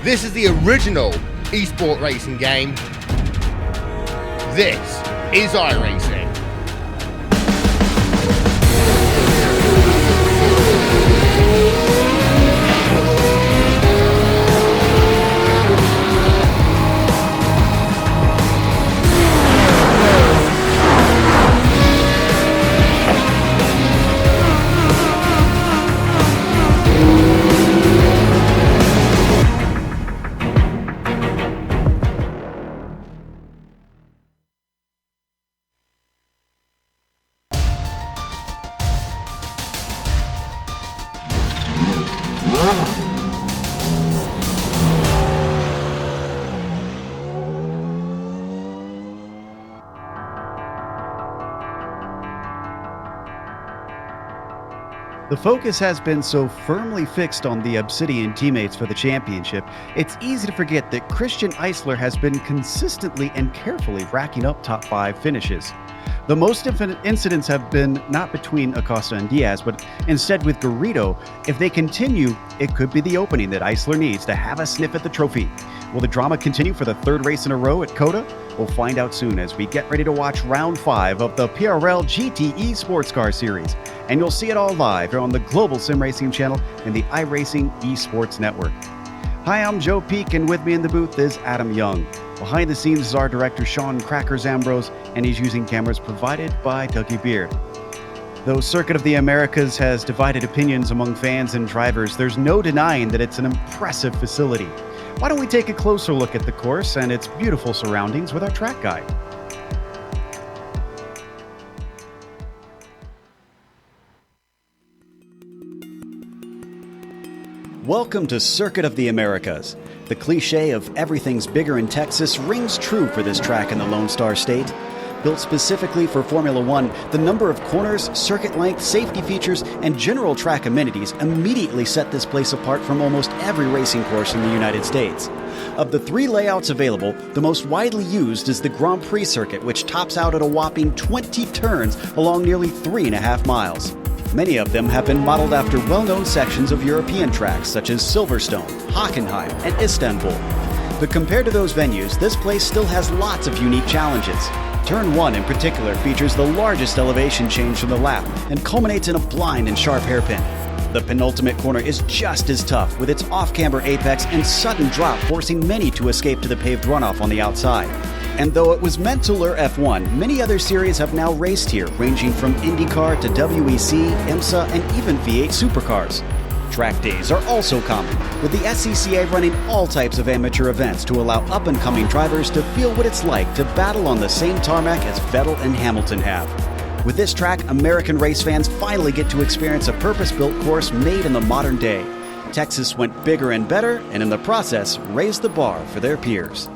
This is the original eSport racing game. This is iRacing. The focus has been so firmly fixed on the Obsidian teammates for the championship, it's easy to forget that Christian Eisler has been consistently and carefully racking up top 5 finishes. The most incidents have been not between Acosta and Diaz, but instead with Garrido. If they continue, it could be the opening that Eisler needs to have a sniff at the trophy. Will the drama continue for the 3rd race in a row at COTA? We'll find out soon as we get ready to watch round 5 of the PRL GTE Sportscar series. And you'll see it all live here on the global SimRacing channel and the iRacing eSports network. Hi, I'm Joe Peak, and with me in the booth is Adam Young. Behind the scenes is our director, Sean Crackers Ambrose, and he's using cameras provided by Dougie Beard. Though Circuit of the Americas has divided opinions among fans and drivers, there's no denying that it's an impressive facility. Why don't we take a closer look at the course and its beautiful surroundings with our track guide? Welcome to Circuit of the Americas. The cliche of everything's bigger in Texas rings true for this track in the Lone Star State. Built specifically for Formula One, the number of corners, circuit length, safety features, and general track amenities immediately set this place apart from almost every racing course in the United States. Of the 3 layouts available, the most widely used is the Grand Prix circuit, which tops out at a whopping 20 turns along nearly 3.5 miles. Many of them have been modeled after well-known sections of European tracks such as Silverstone, Hockenheim, and Istanbul. But compared to those venues, this place still has lots of unique challenges. Turn 1 in particular features the largest elevation change from the lap and culminates in a blind and sharp hairpin. The penultimate corner is just as tough, with its off-camber apex and sudden drop forcing many to escape to the paved runoff on the outside. And though it was meant to lure F1, many other series have now raced here, ranging from IndyCar to WEC, IMSA, and even V8 supercars. Track days are also common, with the SCCA running all types of amateur events to allow up-and-coming drivers to feel what it's like to battle on the same tarmac as Vettel and Hamilton have. With this track, American race fans finally get to experience a purpose-built course made in the modern day. Texas went bigger and better, and in the process, raised the bar for their peers.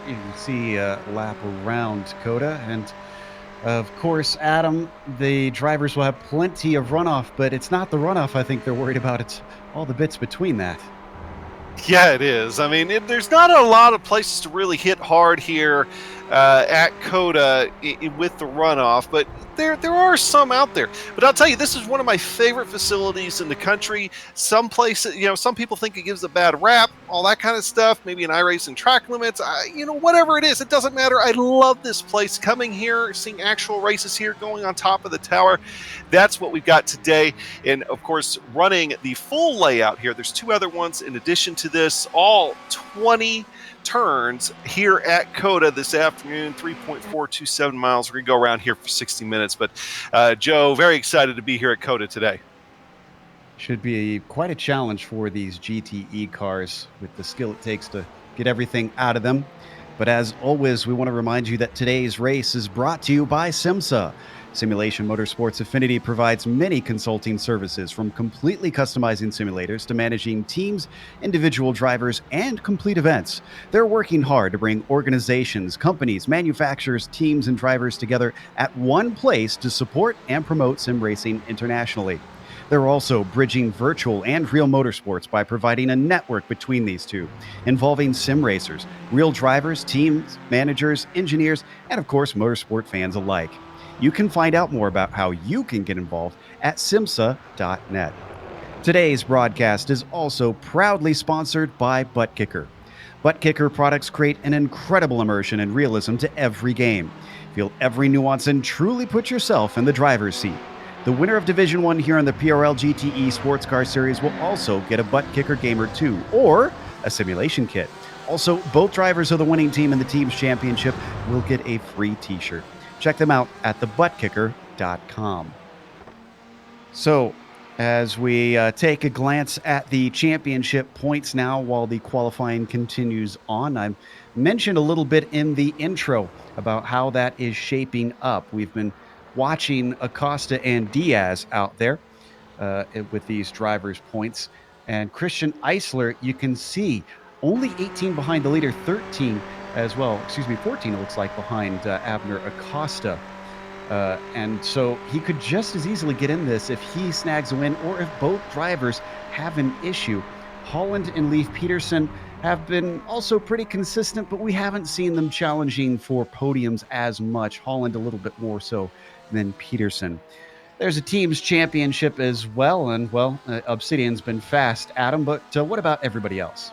You can see a lap around COTA, and of course, Adam, the drivers will have plenty of runoff, but it's not the runoff I think they're worried about, it's all the bits between that. Yeah, it is. I mean, there's not a lot of places to really hit hard here at COTA with the runoff, but there are some out there. But I'll tell you, this is one of my favorite facilities in the country. Some places, some people think it gives a bad rap, all that kind of stuff. Maybe an iRacing track limits, whatever it is, it doesn't matter. I love this place. Coming here, seeing actual races here, going on top of the tower. That's what we've got today. And of course, running the full layout here, there's 2 other ones in addition to this, all 20 turns here at COTA this afternoon, 3.427 miles. We're going to go around here for 60 minutes. But Joe, very excited to be here at COTA today. Should be quite a challenge for these GTE cars with the skill it takes to get everything out of them. But as always, we want to remind you that today's race is brought to you by SimMSA. Simulation Motorsports Affinity provides many consulting services, from completely customizing simulators to managing teams, individual drivers, and complete events. They're working hard to bring organizations, companies, manufacturers, teams, and drivers together at one place to support and promote sim racing internationally. They're also bridging virtual and real motorsports by providing a network between these two, involving sim racers, real drivers, teams, managers, engineers, and of course, motorsport fans alike. You can find out more about how you can get involved at SIMMSA.net. Today's broadcast is also proudly sponsored by ButtKicker. ButtKicker products create an incredible immersion and realism to every game. Feel every nuance and truly put yourself in the driver's seat. The winner of Division 1 here in the PRL GTE Sportscar Series will also get a ButtKicker Gamer 2 or a simulation kit. Also, both drivers of the winning team in the team's championship will get a free t-shirt. Check them out at thebuttkicker.com. So, as we take a glance at the championship points now while the qualifying continues on, I mentioned a little bit in the intro about how that is shaping up. We've been watching Acosta and Diaz out there with these drivers' points. And Christian Eisler, you can see only 18 behind the leader, 13 as well. 14 it looks like behind Abner Acosta. And so he could just as easily get in this if he snags a win or if both drivers have an issue. Holland and Leif Peterson have been also pretty consistent, but we haven't seen them challenging for podiums as much. Holland a little bit more so than Peterson. There's a team's championship as well, and, well, Obsidian's been fast, Adam, but what about everybody else?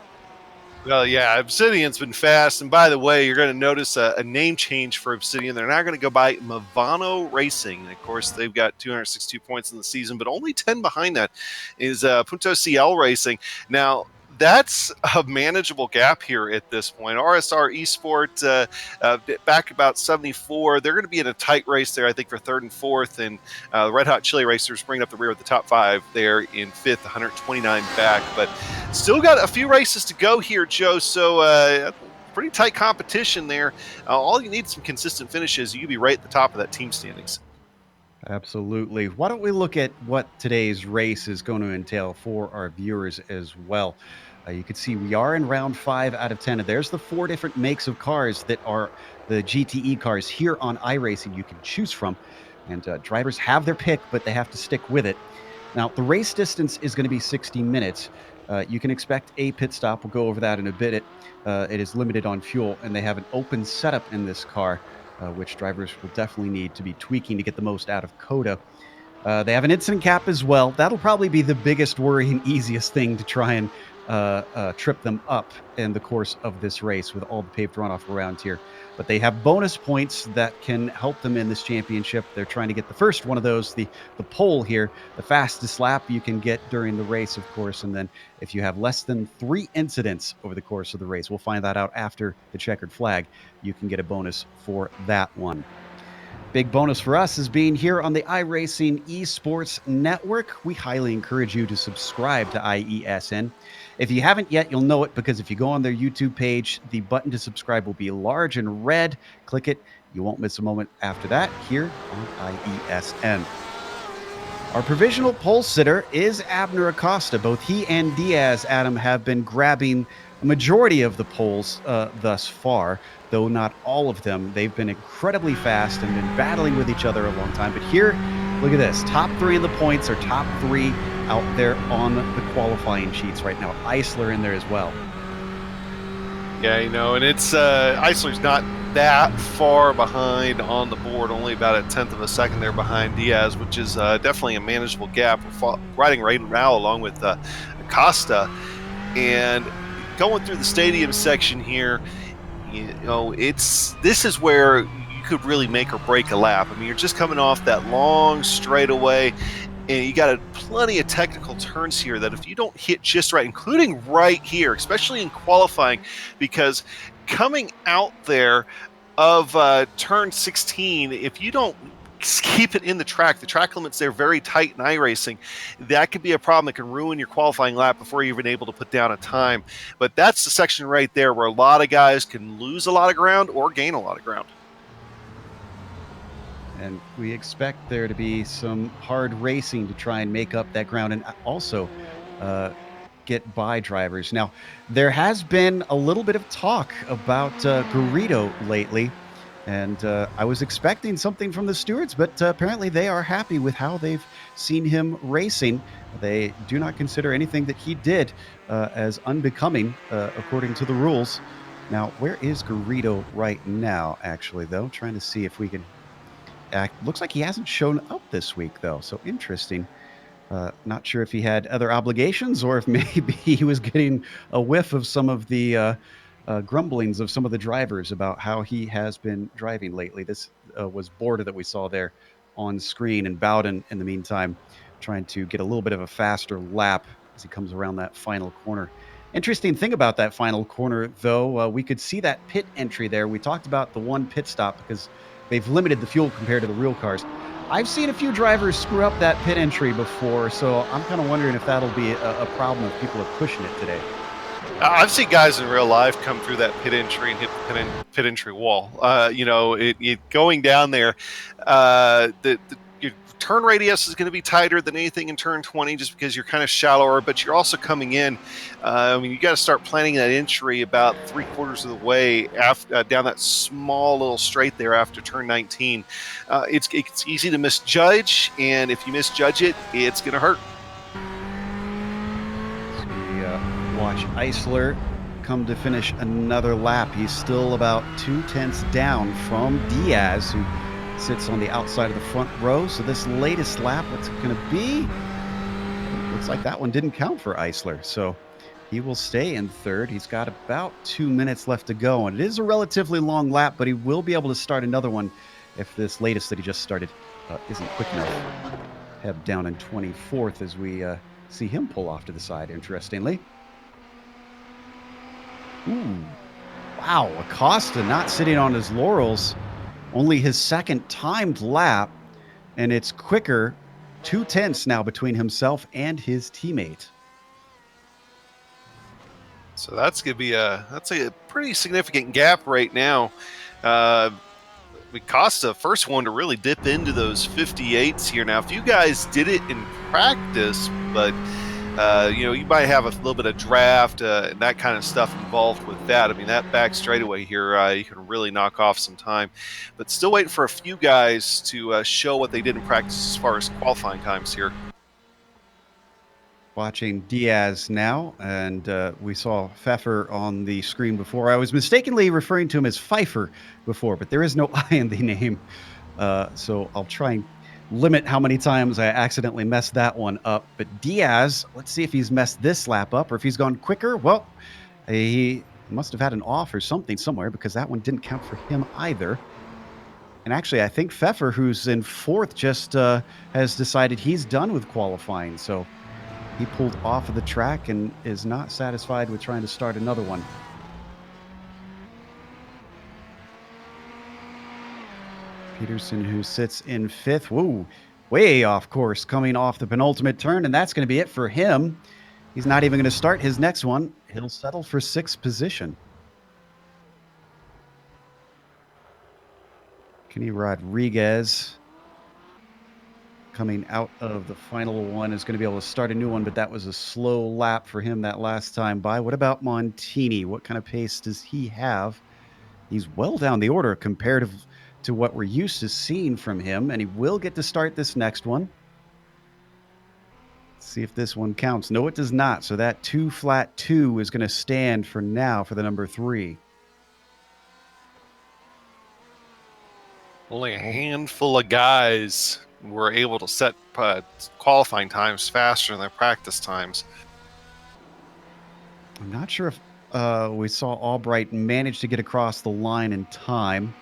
Well, yeah, Obsidian's been fast. And by the way, you're going to notice a name change for Obsidian. They're now going to go by Movano Racing. And of course, they've got 262 points in the season, but only 10 behind that is Punto CL Racing. Now, that's a manageable gap here at this point. RSR eSport back about 74. They're going to be in a tight race there, I think, for third and fourth. And the Red Hot Chili Racers bring up the rear with the top five there in fifth, 129 back. But still got a few races to go here, Joe. So pretty tight competition there. All you need is some consistent finishes. You can be right at the top of that team standings. Absolutely. Why don't we look at what today's race is going to entail for our viewers as well? You can see we are in round 5 out of 10. And there's the 4 different makes of cars that are the GTE cars here on iRacing you can choose from. And drivers have their pick, but they have to stick with it. Now, the race distance is going to be 60 minutes. You can expect a pit stop. We'll go over that in a bit. It is limited on fuel, and they have an open setup in this car, which drivers will definitely need to be tweaking to get the most out of COTA. They have an incident cap as well. That'll probably be the biggest worry and easiest thing to try and trip them up in the course of this race with all the paved runoff around here. But they have bonus points that can help them in this championship. They're trying to get the first one of those, the pole here, the fastest lap you can get during the race, of course. And then if you have less than 3 incidents over the course of the race, we'll find that out after the checkered flag, you can get a bonus for that one. Big bonus for us is being here on the iRacing eSports Network. We highly encourage you to subscribe to IESN. If you haven't yet, you'll know it because if you go on their YouTube page, the button to subscribe will be large and red. Click it. You won't miss a moment after that here on IESN. Our provisional pole sitter is Abner Acosta. Both he and Diaz, Adam, have been grabbing a majority of the poles thus far, though not all of them. They've been incredibly fast and been battling with each other a long time. But here, look at this. Top 3 in the points are top 3 out there on the qualifying sheets right now. Eisler in there as well. Yeah, you know, and it's Eisler's not that far behind on the board, only about a tenth of a second there behind Diaz, which is definitely a manageable gap. We're riding right now along with Acosta, and going through the stadium section here, you know, this is where you could really make or break a lap. I mean, you're just coming off that long straightaway, and you got plenty of technical turns here that if you don't hit just right, including right here, especially in qualifying, because coming out there of turn 16, if you don't keep it in the track limits there very tight in iRacing, that could be a problem that can ruin your qualifying lap before you're even able to put down a time. But that's the section right there where a lot of guys can lose a lot of ground or gain a lot of ground. And we expect there to be some hard racing to try and make up that ground and also get by drivers. Now, there has been a little bit of talk about Garrido lately, and I was expecting something from the stewards, but apparently they are happy with how they've seen him racing. They do not consider anything that he did as unbecoming according to the rules. Now, where is Garrido right now, actually, though? Trying to see if we can Looks like he hasn't shown up this week, though. So interesting. Not sure if he had other obligations or if maybe he was getting a whiff of some of the grumblings of some of the drivers about how he has been driving lately. This was Borda that we saw there on screen, and Bowden, in the meantime, trying to get a little bit of a faster lap as he comes around that final corner. Interesting thing about that final corner, though, we could see that pit entry there. We talked about the one pit stop because they've limited the fuel compared to the real cars. I've seen a few drivers screw up that pit entry before, so I'm kind of wondering if that'll be a problem if people are pushing it today. I've seen guys in real life come through that pit entry and hit the pit entry wall. Going down there, your turn radius is going to be tighter than anything in turn 20 just because you're kind of shallower, but you're also coming in. You got to start planning that entry about 3/4 of the way down that small little straight there after turn 19. It's easy to misjudge, and if you misjudge it, it's going to hurt. Watch Eisler come to finish another lap. He's still about 2/10 down from Diaz, who sits on the outside of the front row. So this latest lap, what's it going to be? Looks like that one didn't count for Eisler. So he will stay in third. He's got about 2 minutes left to go. And it is a relatively long lap, but he will be able to start another one if this latest that he just started isn't quick enough. Heb down in 24th as we see him pull off to the side, interestingly. Ooh, wow, Acosta not sitting on his laurels. Only his second timed lap, and it's quicker. 2/10 now between himself and his teammate. So that's going to be a pretty significant gap right now. Acosta, first one to really dip into those 58s here. Now, if you guys did it in practice, but you might have a little bit of draft and that kind of stuff involved with that. I mean, that back straightaway here, you can really knock off some time. But still waiting for a few guys to show what they did in practice as far as qualifying times here. Watching Diaz now, and we saw Pfeffer on the screen before. I was mistakenly referring to him as Pfeiffer before, but there is no I in the name. So I'll try and limit how many times I accidentally messed that one up. But Diaz, let's see if he's messed this lap up or if he's gone quicker. Well, he must have had an off or something somewhere because that one didn't count for him either. And actually, I think Pfeffer, who's in fourth, just has decided he's done with qualifying. So he pulled off of the track and is not satisfied with trying to start another one. Peterson, who sits in fifth. Whoa, way off course coming off the penultimate turn, and that's going to be it for him. He's not even going to start his next one. He'll settle for sixth position. Kenny Rodriguez coming out of the final one is going to be able to start a new one, but that was a slow lap for him that last time by. What about Montini? What kind of pace does he have? He's well down the order comparative to what we're used to seeing from him, and he will get to start this next one. Let's see if this one counts. No, it does not. So that 2-2 is going to stand for now for the number 3. Only a handful of guys were able to set qualifying times faster than their practice times. I'm not sure if we saw Albright manage to get across the line in time.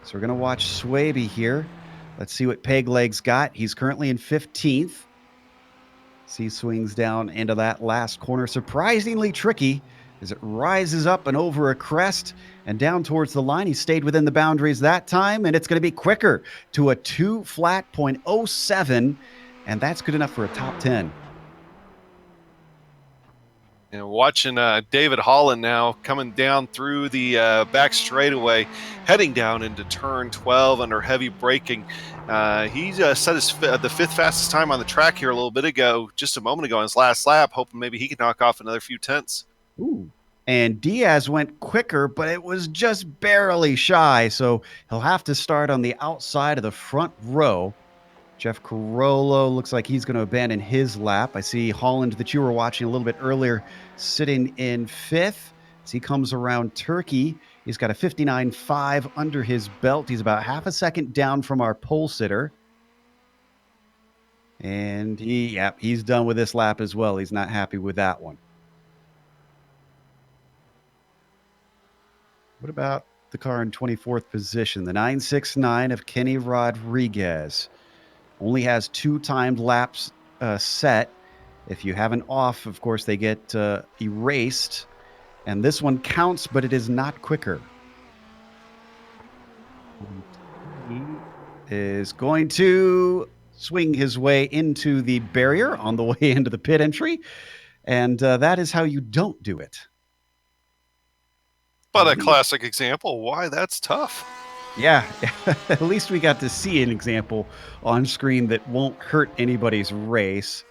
So we're going to watch Swaby here. Let's see what Pegleg's got. He's currently in 15th. He swings down into that last corner. Surprisingly tricky as it rises up and over a crest and down towards the line. He stayed within the boundaries that time, and it's going to be quicker to a 2.07, and that's good enough for a top 10. And watching David Holland now coming down through the back straightaway, heading down into turn 12 under heavy braking. He set the fifth fastest time on the track here just a moment ago in his last lap, hoping maybe he could knock off another few tenths. Ooh. And Diaz went quicker, but it was just barely shy, so he'll have to start on the outside of the front row. Jeff Carollo looks like he's going to abandon his lap. I see Holland, that you were watching a little bit earlier, sitting in fifth. As he comes around Turkey, he's got a 59.5 under his belt. He's about half a second down from our pole sitter. And he's done with this lap as well. He's not happy with that one. What about the car in 24th position? The 969 of Kenny Rodriguez only has 2 timed laps set. If you have an off, of course, they get erased. And this one counts, but it is not quicker. He is going to swing his way into the barrier on the way into the pit entry. And that is how you don't do it. But a classic example why that's tough. Yeah, at least we got to see an example on screen that won't hurt anybody's race.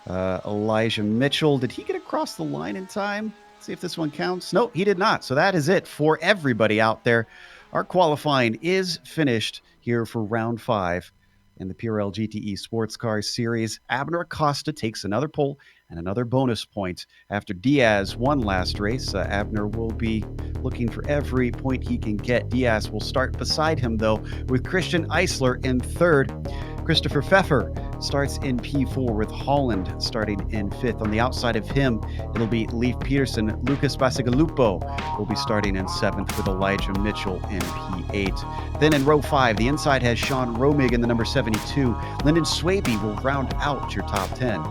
Elijah Mitchell, did he get across the line in time? See if this one counts. No, he did not. So that is it for everybody out there. Our qualifying is finished here for round 5 in the PRL GTE Sports Car Series. Abner Acosta takes another pole and another bonus point. After Diaz won last race, Abner will be looking for every point he can get. Diaz will start beside him, though, with Christian Eisler in 3rd. Christopher Pfeffer starts in P4 with Holland starting in 5th. On the outside of him, it'll be Leif Peterson. Lucas Basigalupo will be starting in 7th with Elijah Mitchell in P8. Then in row 5, the inside has Sean Romig in the number 72. Lyndon Swaby will round out your top 10.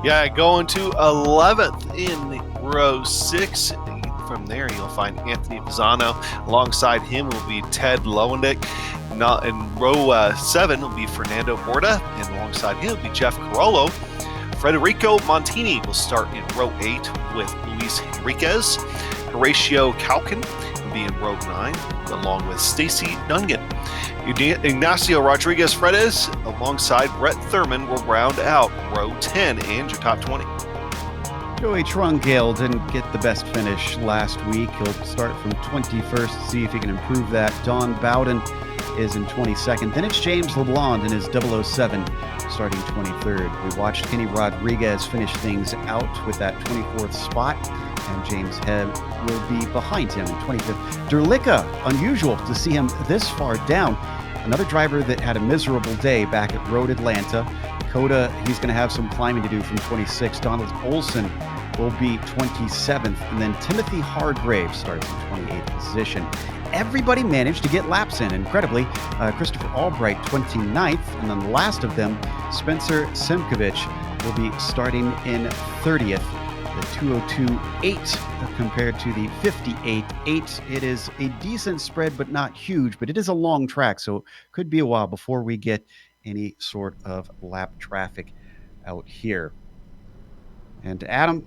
Yeah, going to 11th in row 6. From there, you'll find Anthony Pisano. Alongside him will be Ted Lowendick. In row 7 will be Fernando Borda, and alongside him will be Jeff Carollo. Federico Montini will start in row 8 with Luis Enriquez. Horatio Calkin will be in row 9, along with Stacy Dungan. Ignacio Rodriguez Fredes, alongside Brett Thurman, will round out row 10 and your top 20. Joey Trungale didn't get the best finish last week. He'll start from 21st, see if he can improve that. Don Bowden is in 22nd. Then it's James LeBlanc in his 007 starting 23rd. We watched Kenny Rodriguez finish things out with that 24th spot, and James Hebb will be behind him in 25th. Derlicka, unusual to see him this far down. Another driver that had a miserable day back at Road Atlanta. Coda, he's going to have some climbing to do from 26. Donald Olson will be 27th. And then Timothy Hargrave starts in 28th position. Everybody managed to get laps in, incredibly. Christopher Albright, 29th. And then the last of them, Spencer Simkovich, will be starting in 30th. The 202.8 compared to the 58.8. It is a decent spread, but not huge. But it is a long track, so it could be a while before we get any sort of lap traffic out here. And Adam,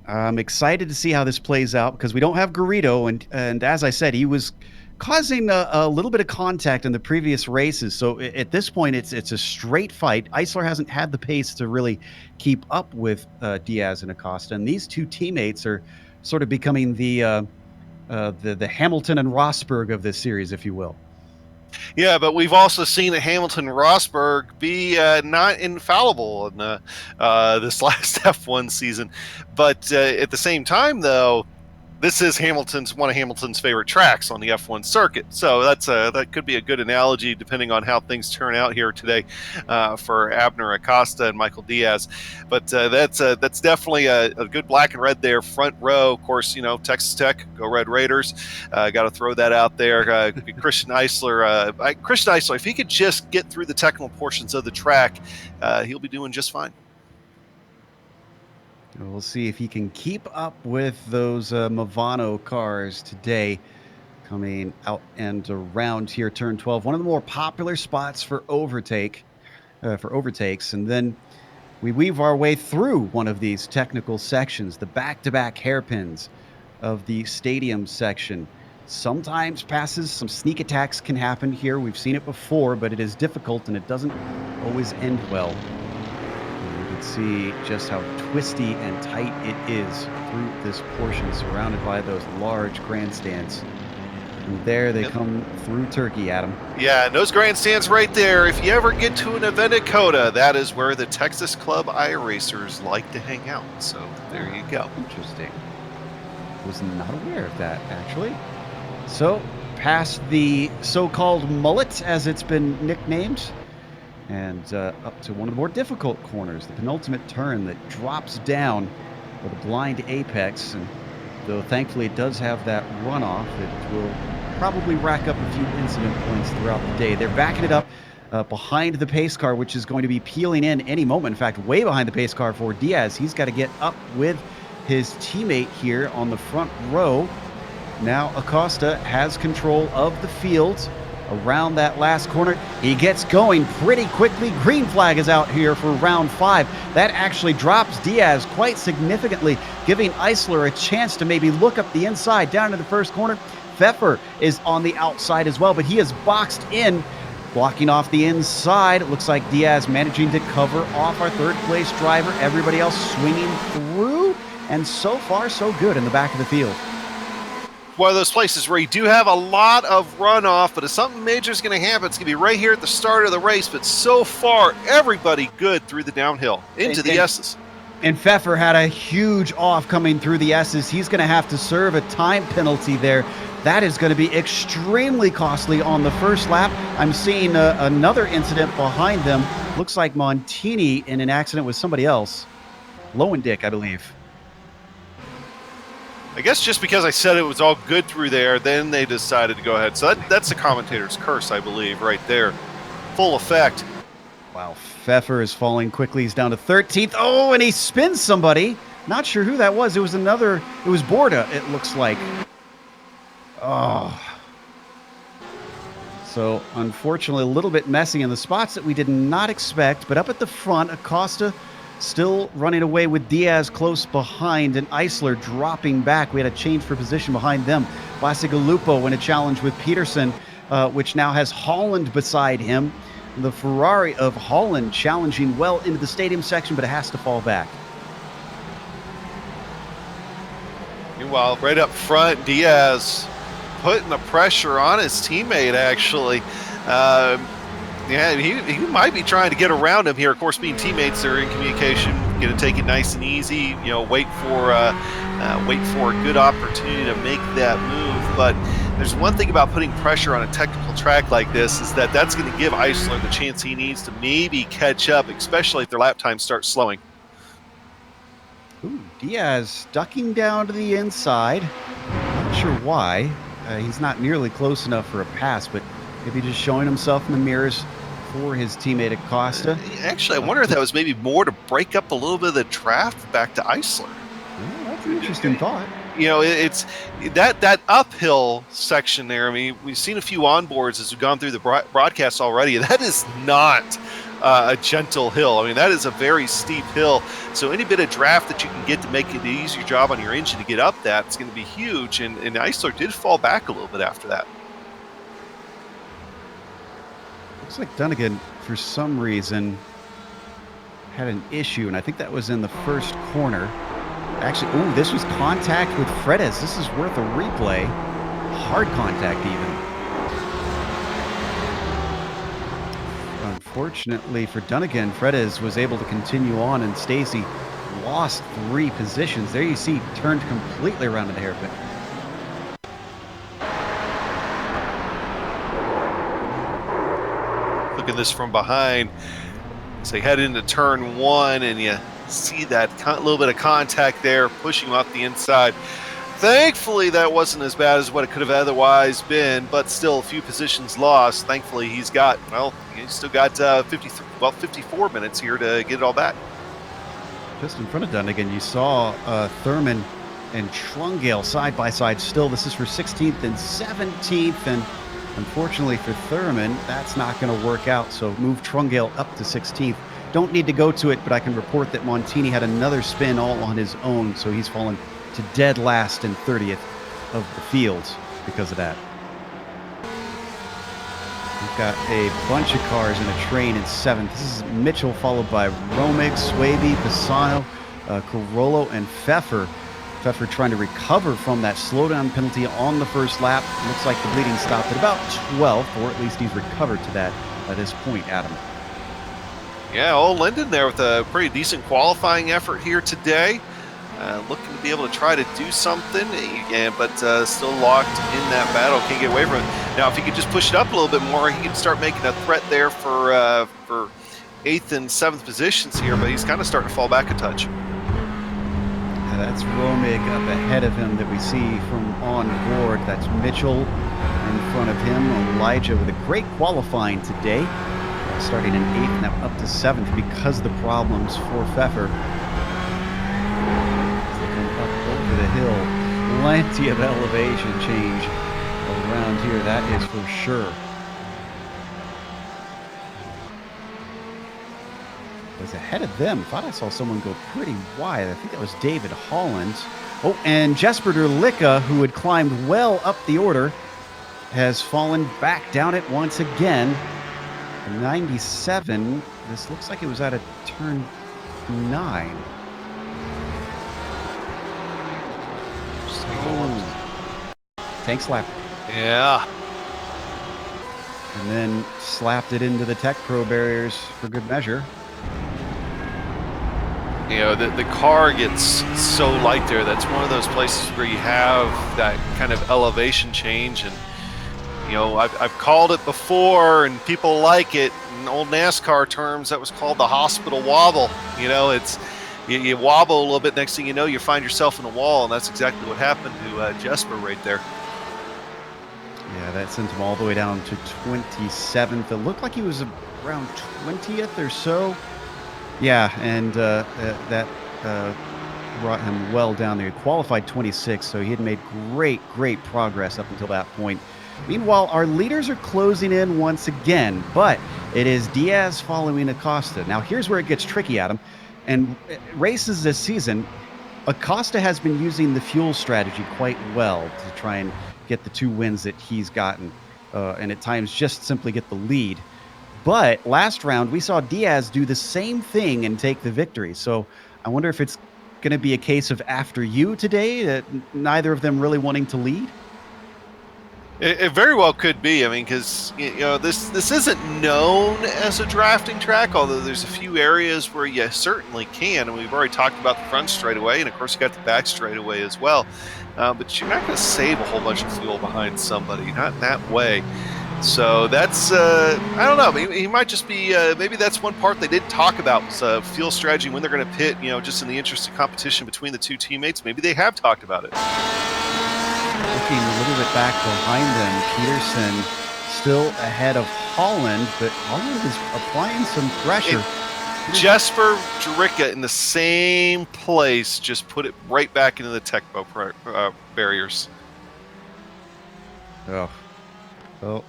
I'm excited to see how this plays out because we don't have Garrido, and as I said, he was causing a little bit of contact in the previous races. So at this point, it's a straight fight. Eisler hasn't had the pace to really keep up with Diaz and Acosta, and these two teammates are sort of becoming the Hamilton and Rosberg of this series, if you will. Yeah, but we've also seen a Hamilton Rosberg be not infallible in this last F1 season. But at the same time, though, this is one of Hamilton's favorite tracks on the F1 circuit. So that could be a good analogy depending on how things turn out here today for Abner Acosta and Michael Diaz. But that's definitely a good black and red there, front row. Of course, Texas Tech, go Red Raiders. Got to throw that out there. Christian Eisler, if he could just get through the technical portions of the track, he'll be doing just fine. We'll see if he can keep up with those Movano cars today coming out and around here, turn 12. One of the more popular spots for overtakes. And then we weave our way through one of these technical sections, the back-to-back hairpins of the stadium section. Sometimes passes, some sneak attacks can happen here. We've seen it before, but it is difficult and it doesn't always end well. See just how twisty and tight it is through this portion surrounded by those large grandstands. And there they come through Turkey, Adam. Yeah, and those grandstands right there, if you ever get to an event at COTA, that is where the Texas Club iRacers like to hang out. So there you go. Interesting. Was not aware of that, actually. So, past the so-called mullet, as it's been nicknamed, and up to one of the more difficult corners, the penultimate turn that drops down with a blind apex. And though thankfully it does have that runoff, it will probably rack up a few incident points throughout the day. They're backing it up behind the pace car, which is going to be peeling in any moment. In fact, way behind the pace car for Diaz. He's got to get up with his teammate here on the front row. Now Acosta has control of the field around that last corner. He gets going pretty quickly. Green flag is out here for round 5. That actually drops Diaz quite significantly, giving Eisler a chance to maybe look up the inside down to the first corner. Pfeffer is on the outside as well, but he is boxed in, blocking off the inside. It looks like Diaz managing to cover off our third place driver. Everybody else swinging through, and so far so good in the back of the field. One of those places where you do have a lot of runoff, but if something major is going to happen, it's going to be right here at the start of the race. But so far, everybody good through the downhill into the S's. And Pfeffer had a huge off coming through the S's. He's going to have to serve a time penalty there. That is going to be extremely costly on the first lap. I'm seeing another incident behind them. Looks like Montini in an accident with somebody else. Lowendick, I believe. I guess just because I said it was all good through there, then they decided to go ahead. So that's the commentator's curse, I believe, right there. Full effect. Wow, Pfeffer is falling quickly. He's down to 13th. Oh, and he spins somebody. Not sure who that was. It was Borda, it looks like. Oh. So, unfortunately, a little bit messy in the spots that we did not expect. But up at the front, Acosta still running away with Diaz close behind, and Eisler dropping back. We had a change for position behind them. Bacigalupo in a challenge with Peterson, which now has Holland beside him. The Ferrari of Holland challenging well into the stadium section, but it has to fall back. Meanwhile, right up front, Diaz putting the pressure on his teammate, actually. Yeah, he might be trying to get around him here. Of course, being teammates, they're in communication, going to take it nice and easy. You know, wait for a good opportunity to make that move. But there's one thing about putting pressure on a technical track like this is that that's going to give Eisler the chance he needs to maybe catch up, especially if their lap time starts slowing. Ooh, Diaz ducking down to the inside. Not sure why. He's not nearly close enough for a pass, but maybe just showing himself in the mirrors for his teammate Acosta. Actually, I wonder if that was maybe more to break up a little bit of the draft back to Eisler. Yeah, that's an interesting thought. You know, it's that uphill section there. I mean, we've seen a few onboards as we've gone through the broadcast already. That is not a gentle hill. I mean, that is a very steep hill. So any bit of draft that you can get to make it an easier job on your engine to get up that, it's going to be huge. And Eisler did fall back a little bit after that. Looks like Dunnigan, for some reason, had an issue, and I think that was in the first corner. Actually, ooh, this was contact with Fredes. This is worth a replay. Hard contact, even. Unfortunately for Dunnigan, Fredes was able to continue on, and Stacy lost 3 positions. There you see, turned completely around in the hairpin. Look at this from behind. So they head into turn 1, and you see that little bit of contact there, pushing off the inside. Thankfully, that wasn't as bad as what it could have otherwise been, but still a few positions lost. Thankfully, he's still got 54 minutes here to get it all back. Just in front of Dunnigan, you saw Thurman and Trungale side by side still. This is for 16th and 17th, and unfortunately for Thurman, that's not going to work out, so move Trungale up to 16th. Don't need to go to it, but I can report that Montini had another spin all on his own, so he's fallen to dead last and 30th of the field because of that. We've got a bunch of cars in a train in 7th. This is Mitchell, followed by Romig, Swaby, Pisano, Carollo, and Pfeffer. Pfeffer trying to recover from that slowdown penalty on the first lap. Looks like the bleeding stopped at about 12th, or at least he's recovered to that at this point, Adam. Yeah, old Linden there with a pretty decent qualifying effort here today. looking to be able to try to do something, but still locked in that battle. Can't get away from it. Now, if he could just push it up a little bit more, he could start making a threat there for 8th and 7th positions here, but he's kind of starting to fall back a touch. Yeah, that's Romig up ahead of him that we see from on board. That's Mitchell in front of him. Elijah with a great qualifying today, starting in 8th, now up to 7th because of the problems for Pfeffer. Over the hill, plenty of elevation change around here, that is for sure. Was ahead of them. Thought I saw someone go pretty wide. I think that was David Holland. Oh, and Jesper Derlicka, who had climbed well up the order, has fallen back down it once again. 97. This looks like it was out of turn 9. Tank slap. Yeah. And then slapped it into the Tech Pro barriers for good measure. You know, the car gets so light there. That's one of those places where you have that kind of elevation change. And, you know, I've called it before, and people like it. In old NASCAR terms, that was called the hospital wobble. You know, it's you wobble a little bit. Next thing you know, you find yourself in a wall, and that's exactly what happened to Jesper right there. Yeah, that sent him all the way down to 27th. It looked like he was around 20th or so. Yeah, and that brought him well down there. He qualified 26th, so he had made great progress up until that point. Meanwhile, our leaders are closing in once again, but it is Diaz following Acosta. Now, here's where it gets tricky, Adam. And races this season, Acosta has been using the fuel strategy quite well to try and get the 2 wins that he's gotten, and at times just simply get the lead. But last round, we saw Diaz do the same thing and take the victory. So I wonder if it's going to be a case of after you today, that neither of them really wanting to lead? It very well could be. I mean, because you know this isn't known as a drafting track, although there's a few areas where you certainly can, and we've already talked about the front straightaway, and of course you got the back straightaway as well. But you're not going to save a whole bunch of fuel behind somebody, not in that way. So that's I don't know. He might just be maybe that's one part they didn't talk about was fuel strategy when they're going to pit. You know, just in the interest of competition between the 2 teammates. Maybe they have talked about it. Looking a little bit back behind them, Peterson still ahead of Holland, but Holland is applying some pressure. Jesper Derlicka in the same place, just put it right back into the Tech Pro barriers. Oh, well,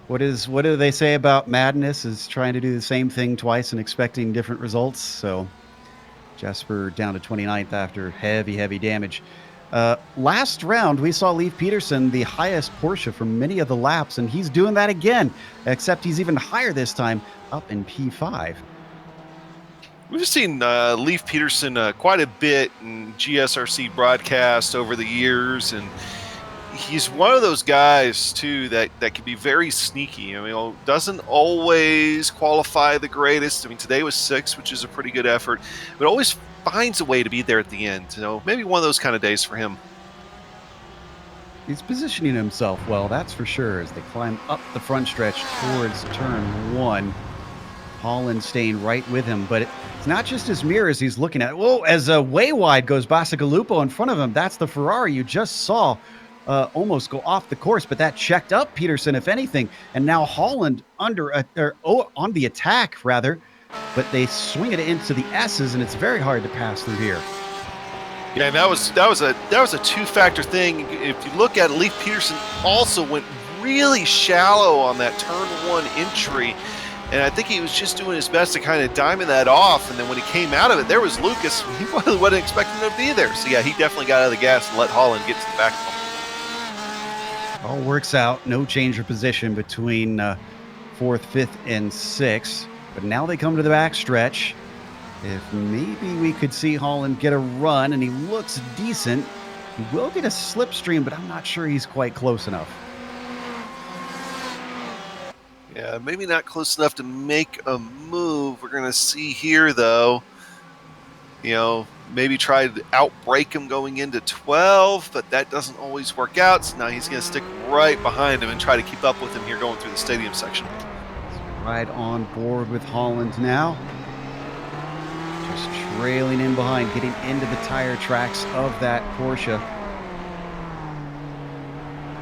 what do they say about madness? Is trying to do the same thing twice and expecting different results. So Jesper down to 29th after heavy damage. Last round, we saw Leif Peterson, the highest Porsche for many of the laps, and he's doing that again, except he's even higher this time, up in P5. We've seen Leif Peterson quite a bit in GSRC broadcast over the years, and he's one of those guys, too, that can be very sneaky. I mean, doesn't always qualify the greatest. I mean, today was 6th, which is a pretty good effort, but always finds a way to be there at the end. So maybe one of those kind of days for him. He's positioning himself well, that's for sure, as they climb up the front stretch towards turn 1. Holland staying right with him, but it's not just his mirrors he's looking at. Whoa, as way wide goes Bacigalupo in front of him. That's the Ferrari you just saw almost go off the course, but that checked up Peterson, if anything. And now Holland on the attack, rather. But they swing it into the S's, and it's very hard to pass through here. Yeah, and that was a 2-factor thing. If you look at it, Leif Peterson also went really shallow on that turn 1 entry, and I think he was just doing his best to kind of diamond that off. And then when he came out of it, there was Lucas. He wasn't expecting him to be there. So yeah, he definitely got out of the gas and let Holland get to the back of him. All works out. No change of position between 4th, 5th, and 6th. But now they come to the back stretch. If maybe we could see Holland get a run, and he looks decent, he will get a slipstream, but I'm not sure he's quite close enough. Yeah, maybe not close enough to make a move. We're going to see here, though, you know, maybe try to outbrake him going into 12, but that doesn't always work out. So now he's going to stick right behind him and try to keep up with him here going through the stadium section. Right on board with Holland now. Just trailing in behind, getting into the tire tracks of that Porsche.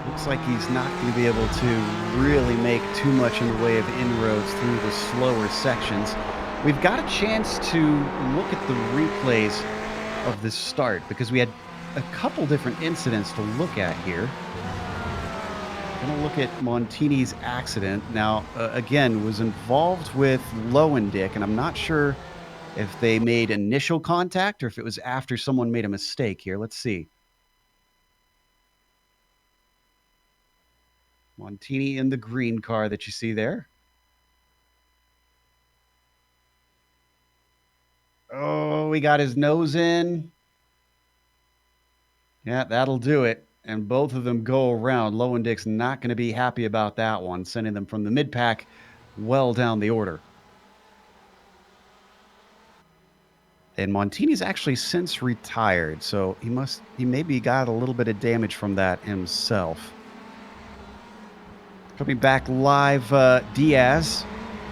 Looks like he's not going to be able to really make too much in the way of inroads through the slower sections. We've got a chance to look at the replays of the start because we had a couple different incidents to look at here. Going to look at Montini's accident. Now, again, was involved with Lowendick, and I'm not sure if they made initial contact or if it was after someone made a mistake here. Let's see. Montini in the green car that you see there. Oh, he got his nose in. Yeah, that'll do it. And both of them go around. Lowendick's not going to be happy about that one, sending them from the mid-pack well down the order. And Montini's actually since retired, so he maybe got a little bit of damage from that himself. Coming back live, Diaz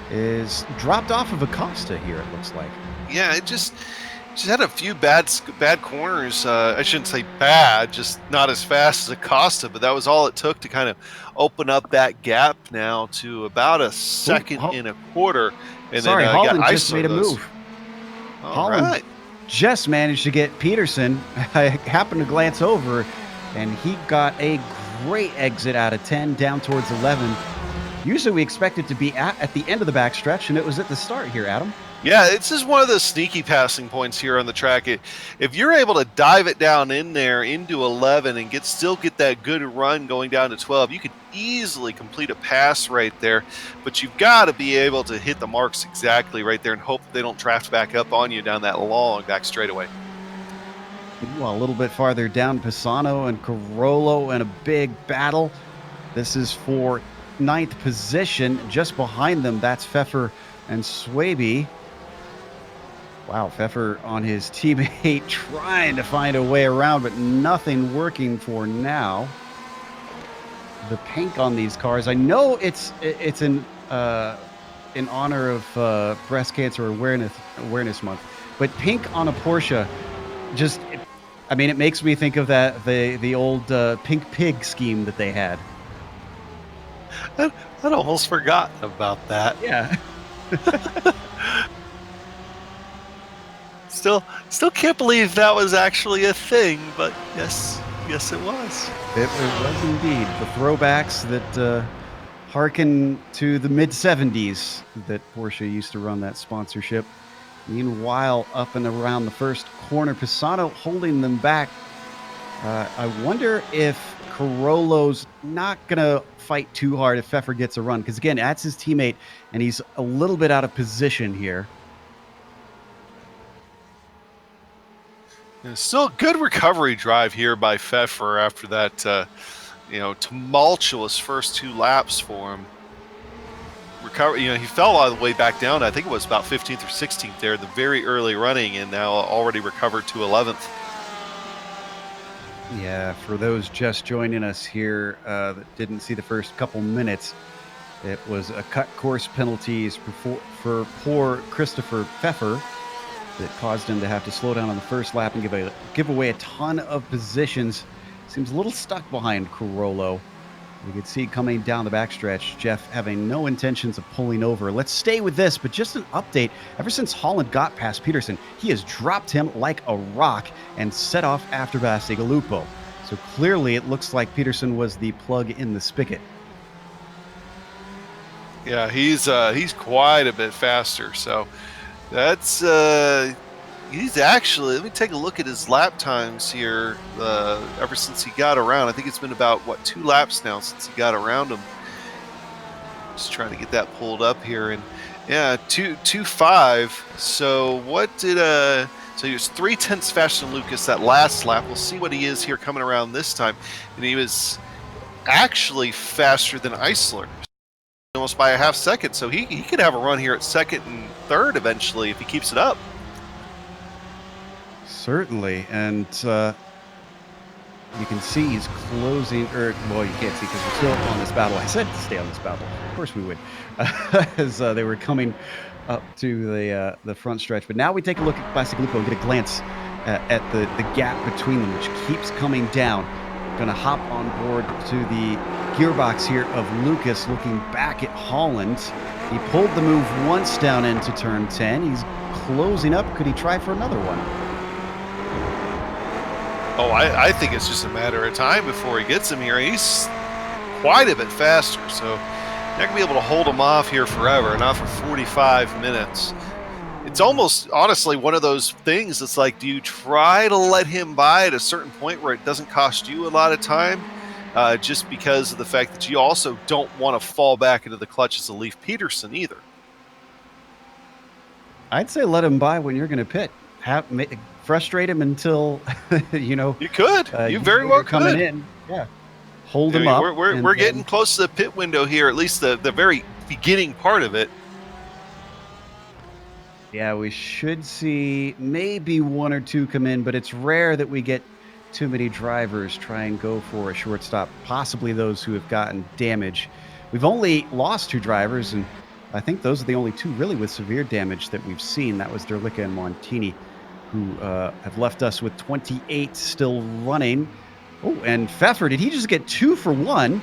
is dropped off of Acosta here, it looks like. Yeah, it just had a few bad corners. I shouldn't say bad, just not as fast as Acosta, but that was all it took to kind of open up that gap now to about a second and a quarter. And sorry, then Holland got just made a move. Holland just managed to get Peterson. I happened to glance over, and he got a great exit out of 10 down towards 11. Usually we expect it to be at the end of the backstretch, and it was at the start here, Adam. Yeah, this is one of the sneaky passing points here on the track. If you're able to dive it down in there into 11 and still get that good run going down to 12, you could easily complete a pass right there. But you've got to be able to hit the marks exactly right there and hope that they don't draft back up on you down that long back straightaway. Well, a little bit farther down, Pisano and Carollo in a big battle. This is for 9th position. Just behind them, that's Pfeffer and Swaby. Wow, Pfeffer on his teammate trying to find a way around, but nothing working for now. The pink on these cars, I know it's in honor of Breast Cancer Awareness Month, but pink on a Porsche, just, I mean, it makes me think of the old pink pig scheme that they had. I'd almost forgotten about that. Yeah. Still can't believe that was actually a thing, but yes it was. It was indeed. The throwbacks that harken to the mid-70s that Porsche used to run that sponsorship. Meanwhile, up and around the first corner, Pisano holding them back. I wonder if Carollo's not going to fight too hard if Pfeffer gets a run, because again, that's his teammate, and he's a little bit out of position here. Yeah, still a good recovery drive here by Pfeffer after that, tumultuous first 2 laps for him. He fell all the way back down. I think it was about 15th or 16th there, the very early running, and now already recovered to 11th. Yeah, for those just joining us here that didn't see the first couple minutes, it was a cut course penalties for poor Christopher Pfeffer that caused him to have to slow down on the first lap and give away a ton of positions. Seems a little stuck behind Carollo. You can see coming down the backstretch, Jeff having no intentions of pulling over. Let's stay with this, but just an update. Ever since Holland got past Peterson, he has dropped him like a rock and set off after Bastigalupo. So clearly it looks like Peterson was the plug in the spigot. Yeah, he's quite a bit faster, so that's he's actually, let me take a look at his lap times here ever since he got around. I think it's been about 2 laps now since he got around him. Just trying to get that pulled up here, and yeah, 2.5. So what did so he was 0.3 faster than Lucas that last lap. We'll see what he is here coming around this time, and he was actually faster than Eisler, almost by a half second. So he could have a run here at 2nd and 3rd eventually if he keeps it up. Certainly, and you can see he's closing, well, you can't see because we're still on this battle. I said to stay on this battle. Of course we would, as they were coming up to the front stretch. But now we take a look at Classic Lupo and get a glance at the gap between them, which keeps coming down. Going to hop on board to the gearbox here of Lucas, looking back at Holland. He pulled the move once down into turn 10. He's closing up. Could he try for another one? Oh, I think it's just a matter of time before he gets him here. He's quite a bit faster, so you're not going to be able to hold him off here forever, not for 45 minutes. It's almost, honestly, one of those things that's like, do you try to let him by at a certain point where it doesn't cost you a lot of time, just because of the fact that you also don't want to fall back into the clutches of Leif Peterson either? I'd say let him by when you're going to pit. Frustrate him until, you could. You very well could. Coming in. Yeah. Hold him up. We're getting close to the pit window here, at least the very beginning part of it. Yeah, we should see maybe one or two come in, but it's rare that we get too many drivers try and go for a short stop, possibly those who have gotten damage. We've only lost 2 drivers, and I think those are the only 2 really with severe damage that we've seen. That was Derlicka and Montini, who have left us with 28 still running. Oh, and Pfeffer, did he just get 2 for 1?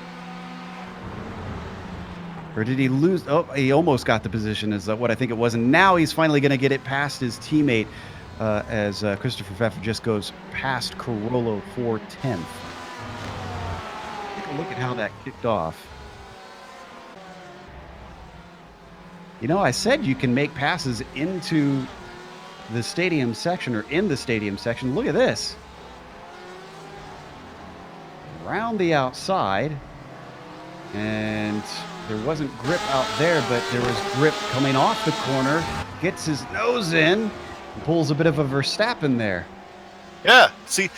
Or did he lose? Oh, he almost got the position is what I think it was. And now he's finally going to get it past his teammate as Christopher Pfeffer just goes past Carollo for 10th. Take a look at how that kicked off. You know, I said you can make passes into the stadium section or in the stadium section. Look at this. Around the outside. And there wasn't grip out there, but there was grip coming off the corner. Gets his nose in and pulls a bit of a Verstappen there. Yeah, see,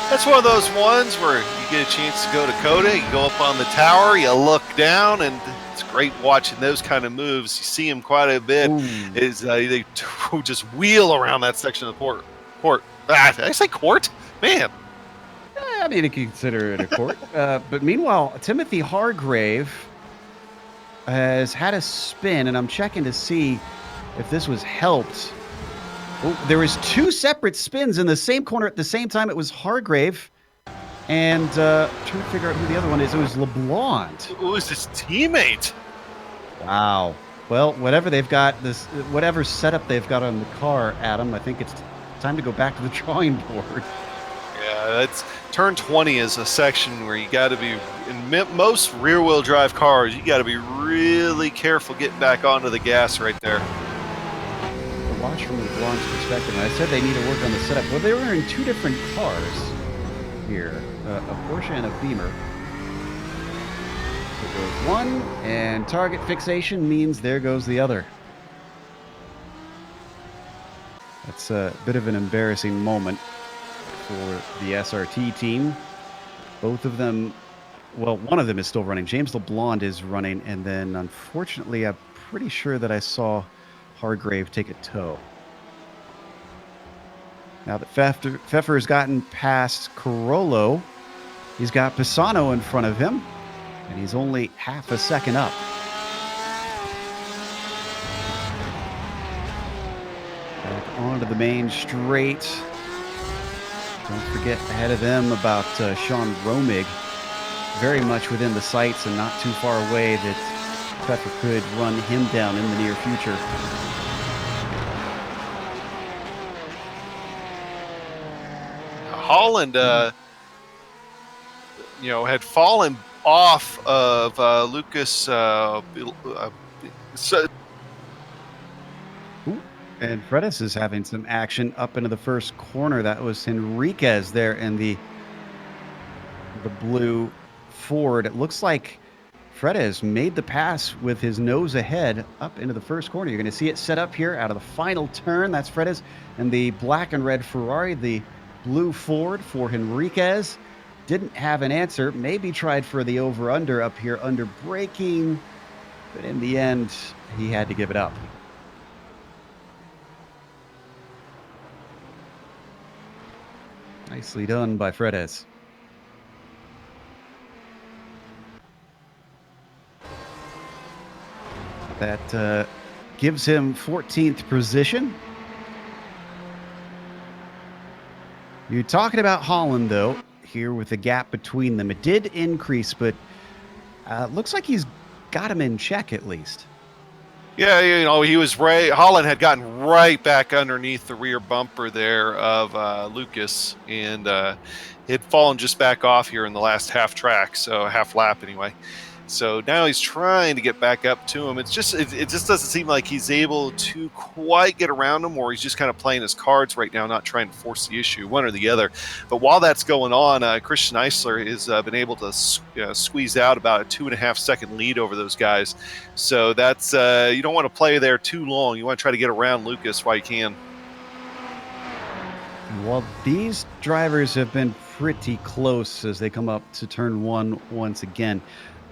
that's one of those ones where you get a chance to go to Coda, you go up on the tower, you look down, and it's great watching those kind of moves. You see them quite a bit. They just wheel around that section of the court. Did I say court? Man. I mean, you can consider it a court. But meanwhile, Timothy Hargrave has had a spin, and I'm checking to see if this was helped. Oh, there was 2 separate spins in the same corner at the same time. It was Hargrave, and trying to figure out who the other one is. It was LeBlanc. It was his teammate. Wow. Well, whatever they've got, whatever setup they've got on the car, Adam, I think it's time to go back to the drawing board. Yeah, that's turn 20 is a section where you got to be, in most rear-wheel drive cars, you got to be really careful getting back onto the gas right there. Watch from LeBlanc's perspective, and I said they need to work on the setup. Well, they were in 2 different cars here, a Porsche and a Beamer. There goes one, and target fixation means there goes the other. That's a bit of an embarrassing moment for the SRT team. Both of them, well, one of them is still running. James LeBlanc is running, and then unfortunately, I'm pretty sure that I saw Hargrave take a tow. Now that Pfeffer has gotten past Carollo, he's got Pisano in front of him, and he's only half a second up. Back onto the main straight. Don't forget ahead of them about Sean Romig, very much within the sights and not too far away that Pfeffer could run him down in the near future. Holland, had fallen off of Lucas. And Fredis is having some action up into the first corner. That was Henriquez there in the blue Ford. It looks like Fredis made the pass with his nose ahead up into the first corner. You're going to see it set up here out of the final turn. That's Fredis and the black and red Ferrari, the blue Ford for Henriquez. Didn't have an answer. Maybe tried for the over-under up here under braking, but in the end, he had to give it up. Nicely done by Fredes. That gives him 14th position. You're talking about Holland, though, here with the gap between them. It did increase, but looks like he's got him in check at least. Yeah, you know, he was right. Holland had gotten right back underneath the rear bumper there of Lucas, and had fallen just back off here in the last half track, so half lap anyway. So now he's trying to get back up to him. It just doesn't seem like he's able to quite get around him, or he's just kind of playing his cards right now, not trying to force the issue, one or the other. But while that's going on, Christian Eisler has been able to squeeze out about a 2.5 second lead over those guys. So that's you don't want to play there too long. You want to try to get around Lucas while you can. Well, these drivers have been pretty close as they come up to turn one once again.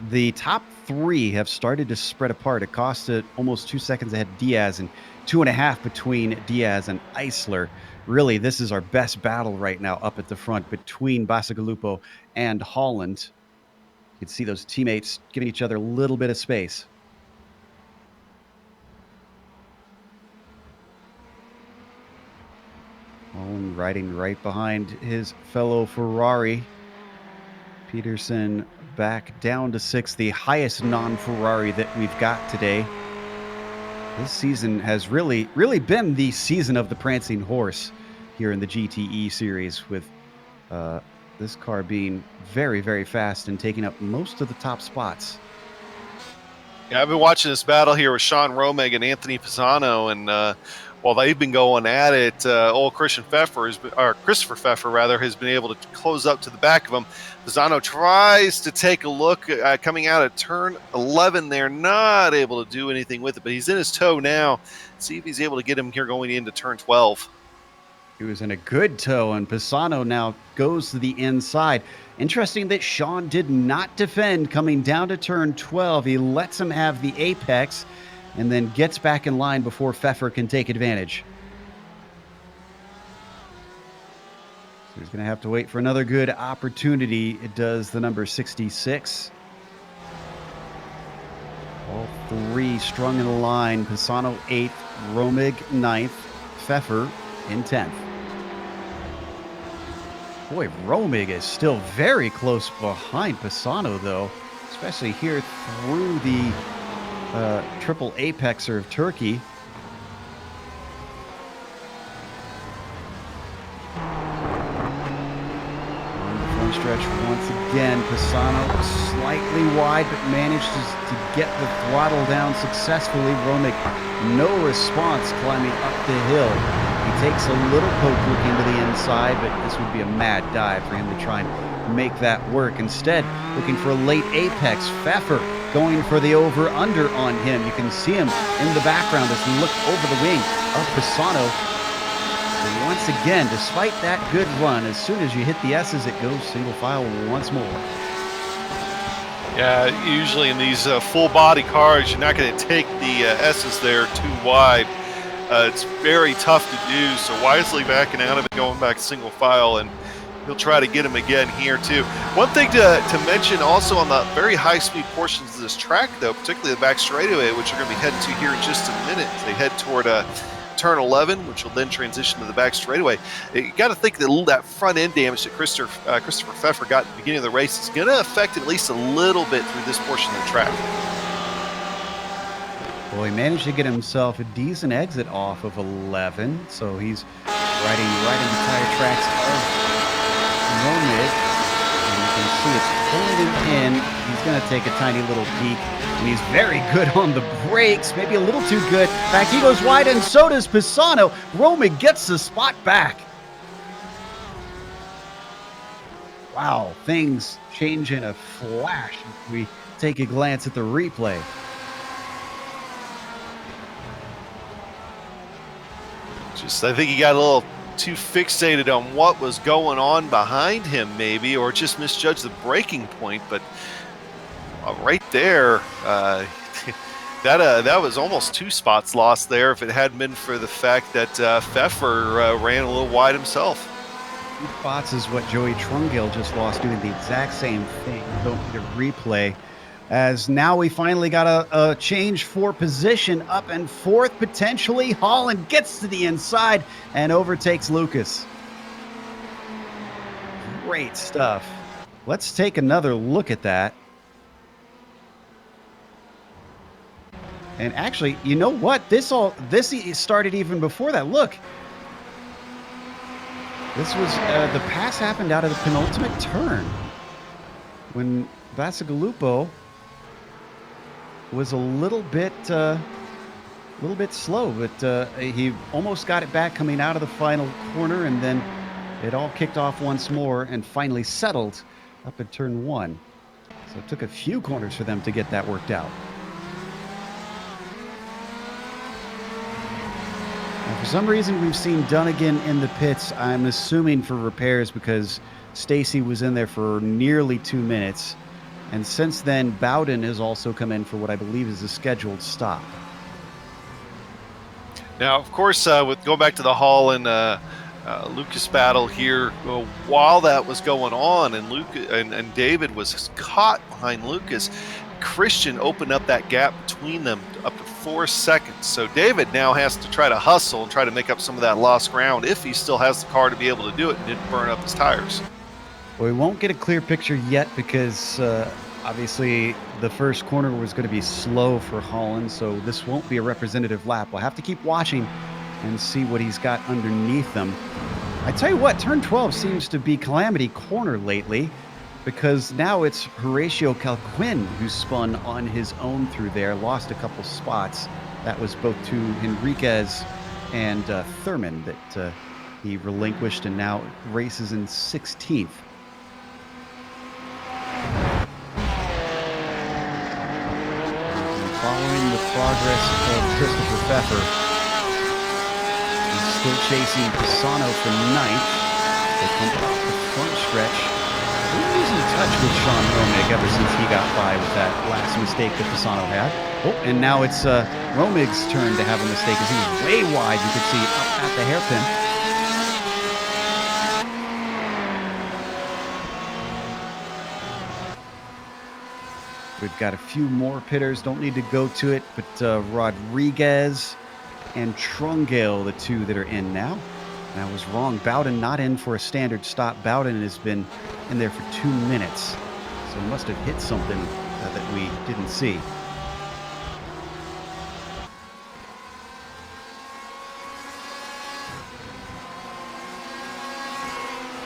The top three have started to spread apart. Acosta almost 2 seconds ahead of Diaz and 2.5 between Diaz and Eisler. Really, this is our best battle right now up at the front between Bacigalupo and Holland. You can see those teammates giving each other a little bit of space. Holland riding right behind his fellow Ferrari. Peterson back down to 6th, the highest non-Ferrari that we've got today. This season has really been the season of the prancing horse here in the GTE series, with this car being very, very fast and taking up most of the top spots. Yeah, I've been watching this battle here with Sean Romig and Anthony Pisano, and while they've been going at it, old Christopher Pfeffer rather, has been able to close up to the back of him. Pisano tries to take a look coming out of turn 11 there, not able to do anything with it, but he's in his toe now. See if he's able to get him here going into turn 12. He was in a good toe, and Pisano now goes to the inside. Interesting that Sean did not defend coming down to turn 12. He lets him have the apex and then gets back in line before Pfeffer can take advantage. So he's going to have to wait for another good opportunity. It does the number 66. All three strung in a line. Pisano 8th, Romig 9th, Pfeffer in 10th. Boy, Romig is still very close behind Pisano, though, especially here through the triple apexer of Turkey. On the front stretch once again, Pisano slightly wide, but manages to get the throttle down successfully. Romig, no response climbing up the hill. He takes a little poke look into the inside, but this would be a mad dive for him to try and make that work. Instead, looking for a late apex. Pfeffer going for the over-under on him. You can see him in the background as we look over the wing of Pisano. And once again, despite that good run, as soon as you hit the S's, it goes single file once more. Yeah, usually in these full-body cars, you're not going to take the S's there too wide. It's very tough to do, so wisely backing out of it, going back single file, and he'll try to get him again here too. One thing to mention also on the very high-speed portions of this track, though, particularly the back straightaway, which we're going to be heading to here in just a minute, as they head toward turn 11, which will then transition to the back straightaway. You got to think that that front end damage that Christopher Pfeffer got at the beginning of the race is going to affect at least a little bit through this portion of the track. Well, he managed to get himself a decent exit off of 11, so he's riding right in the tire tracks of Romig, and you can see it's pulling him in. He's going to take a tiny little peek, and he's very good on the brakes, maybe a little too good. In fact, he goes wide, and so does Pisano. Romig gets the spot back. Wow, things change in a flash if we take a glance at the replay. I think he got a little too fixated on what was going on behind him, maybe, or just misjudged the braking point. But right there, that was almost 2 spots lost there if it hadn't been for the fact that Pfeffer ran a little wide himself. Spots is what Joey Trungill just lost, doing the exact same thing. Don't need a replay. As now we finally got a change for position, up and forth potentially. Holland gets to the inside and overtakes Lucas. Great stuff. Let's take another look at that. And actually, you know what? This started even before that. Look. This was the pass happened out of the penultimate turn when Bacigalupo was a little bit slow, but he almost got it back coming out of the final corner, and then it all kicked off once more and finally settled up at turn 1. So it took a few corners for them to get that worked out. For some reason, we've seen Dunnigan in the pits. I'm assuming for repairs because Stacy was in there for nearly 2 minutes. And since then, Bowden has also come in for what I believe is a scheduled stop. Now, of course, with going back to the Hall and Lucas battle here, while that was going on and and David was caught behind Lucas, Christian opened up that gap between them up to 4 seconds. So David now has to try to hustle and try to make up some of that lost ground if he still has the car to be able to do it and didn't burn up his tires. Well, we won't get a clear picture yet because obviously the first corner was going to be slow for Holland, so this won't be a representative lap. We'll have to keep watching and see what he's got underneath them. I tell you what, turn 12 seems to be Calamity Corner lately, because now it's Horatio Calquin who spun on his own through there, lost a couple spots. That was both to Henriquez and Thurman that he relinquished and now races in 16th. And following the progress of Christopher Pfeffer, he's still chasing Pisano for 9th. They come off the front stretch. He's in touch with Sean Romig ever since he got by with that last mistake that Pisano had. Oh, and now it's Romig's turn to have a mistake as he was way wide. You could see up at the hairpin. We've got a few more pitters. Don't need to go to it, but Rodriguez and Trungale, the two that are in now. And I was wrong. Bowden not in for a standard stop. Bowden has been in there for 2 minutes. So he must have hit something that we didn't see.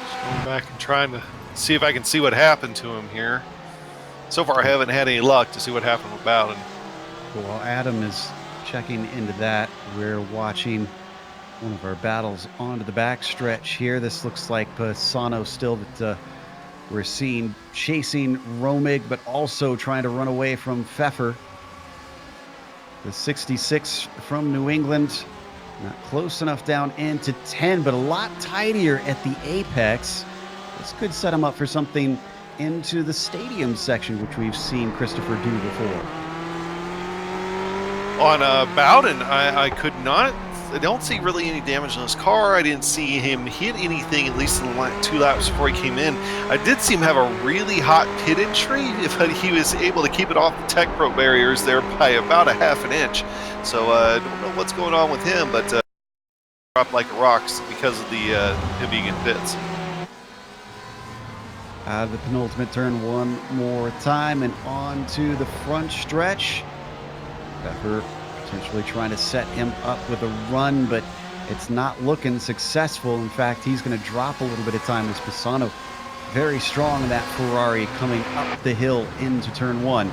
Just going back and trying to see if I can see what happened to him here. So far, I haven't had any luck to see what happened with Bowden. While Adam is checking into that, we're watching one of our battles onto the back stretch here. This looks like Pisano still that we're seeing chasing Romig, but also trying to run away from Pfeffer. The 66 from New England, not close enough down into 10, but a lot tidier at the apex. This could set him up for something into the stadium section, which we've seen Christopher do before. On Bowden, I could not. I don't see really any damage on his car. I didn't see him hit anything, at least in the 2 laps before he came in. I did see him have a really hot pit entry, but he was able to keep it off the Tech Pro barriers there by about a half an inch. So I don't know what's going on with him, but dropped like a rock because of the him being in pits. Out of the penultimate turn one more time and on to the front stretch. Pfeffer potentially trying to set him up with a run, but it's not looking successful. In fact, he's going to drop a little bit of time as Pisano very strong in that Ferrari coming up the hill into turn 1.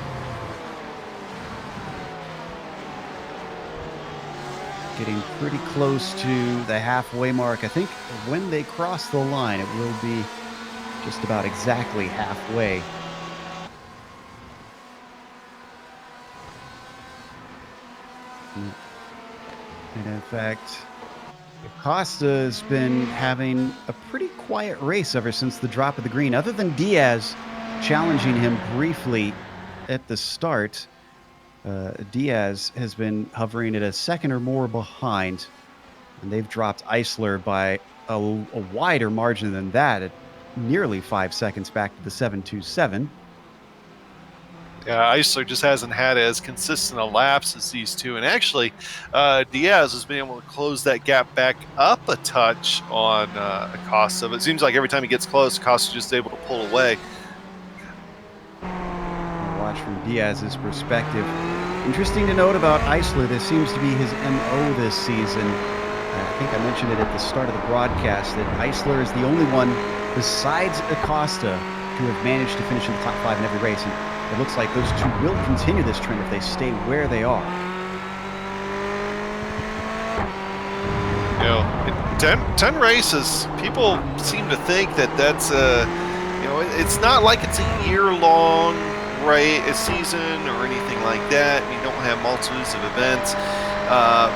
Getting pretty close to the halfway mark. I think when they cross the line, it will be just about exactly halfway. And in fact, Acosta has been having a pretty quiet race ever since the drop of the green. Other than Diaz challenging him briefly at the start, Diaz has been hovering at a second or more behind. And they've dropped Eisler by a wider margin than that, at nearly 5 seconds back to the 727. Yeah, Eisler just hasn't had as consistent a laps as these two. And actually, Diaz has been able to close that gap back up a touch on Acosta. But it seems like every time he gets close, Acosta's just able to pull away. Watch from Diaz's perspective. Interesting to note about Eisler, this seems to be his MO this season. I think I mentioned it at the start of the broadcast that Eisler is the only one besides Acosta to have managed to finish in the top 5 in every race. And it looks like those two will continue this trend if they stay where they are. You know, 10 races, people seem to think that that's, you know, it's not like it's a year-long a season or anything like that. You don't have multitudes of events.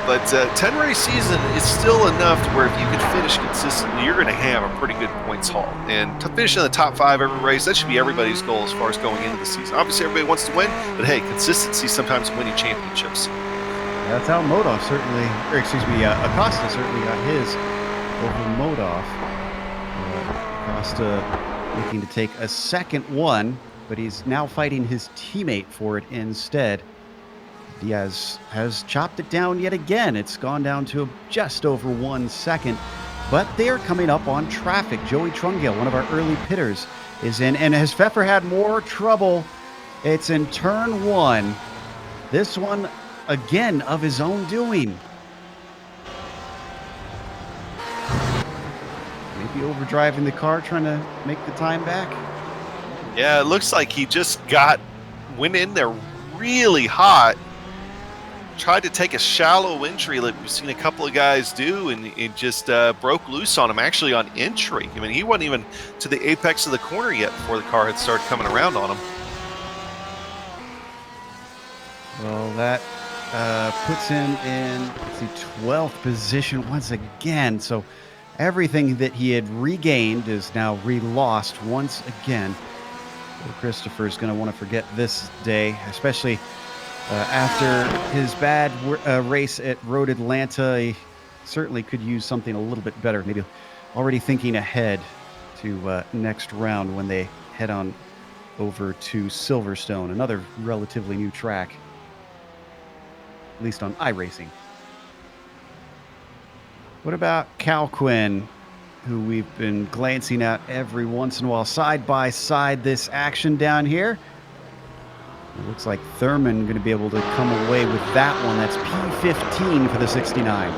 But 10 race season is still enough to where if you can finish consistently, you're going to have a pretty good points haul. And to finish in the top 5 every race, that should be everybody's goal as far as going into the season. Obviously, everybody wants to win, but hey, consistency sometimes winning championships. That's how Modov certainly, or excuse me, Acosta certainly got his over Modov. Acosta looking to take a second one, but he's now fighting his teammate for it instead. Diaz has chopped it down yet again. It's gone down to just over 1 second, but they're coming up on traffic. Joey Trungale, one of our early pitters, is in, and has Pfeffer had more trouble? It's in turn 1. This one, again, of his own doing. Maybe overdriving the car, trying to make the time back. Yeah, it looks like he just went in there really hot, tried to take a shallow entry like we've seen a couple of guys do, and it just broke loose on him actually on entry. I mean, he wasn't even to the apex of the corner yet before the car had started coming around on him. Well, that puts him in the 12th position once again. So everything that he had regained is now re-lost once again. Well, Christopher's going to want to forget this day, especially after his bad race at Road Atlanta. He certainly could use something a little bit better. Maybe already thinking ahead to next round when they head on over to Silverstone, another relatively new track, at least on iRacing. What about Cal Quinn, who we've been glancing at every once in a while, side by side this action down here? It looks like Thurman going to be able to come away with that one. That's P15 for the 69.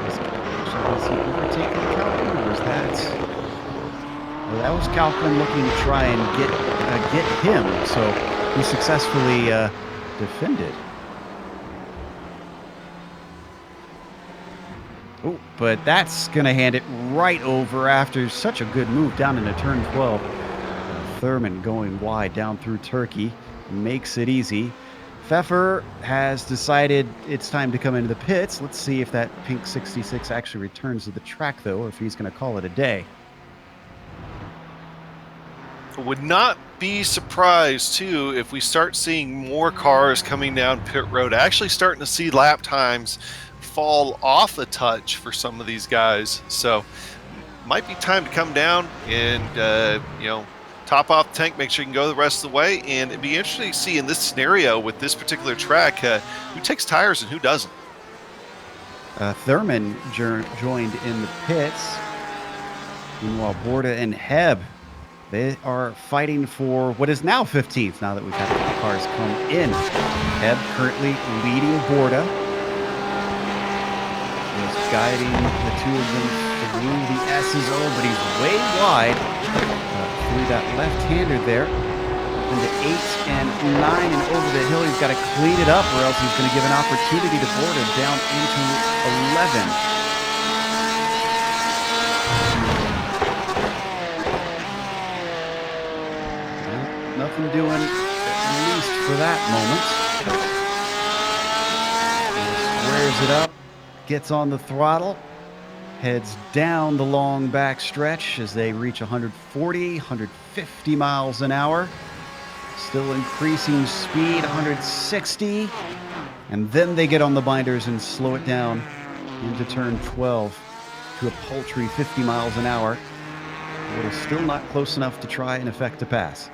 Was he overtaking Cal Quinn, or was that? Well, that was Cal Quinn looking to try and get him, so he successfully defended. Oh, but that's going to hand it right over after such a good move down into turn 12. Thurman going wide down through Turkey makes it easy. Pfeffer has decided it's time to come into the pits. Let's see if that pink 66 actually returns to the track, though, or if he's going to call it a day. Would not be surprised, too, if we start seeing more cars coming down pit road, actually starting to see lap times fall off a touch for some of these guys. So might be time to come down and, you know, top off the tank, make sure you can go the rest of the way. And it'd be interesting to see in this scenario with this particular track, who takes tires and who doesn't. Thurman joined in the pits. Meanwhile, Borda and Heb, they are fighting for what is now 15th, now that we've had the cars come in. Heb currently leading Borda. Just guiding the two of them through the SSO, but he's way wide through that left-hander there. Into 8 and 9 and over the hill. He's got to clean it up, or else he's going to give an opportunity to Borda down into 11. Nothing doing, at least for that moment. Squares it up, gets on the throttle, heads down the long back stretch as they reach 140, 150 miles an hour. Still increasing speed, 160. And then they get on the binders and slow it down into turn 12 to a paltry 50 miles an hour. But it's still not close enough to try and effect a pass.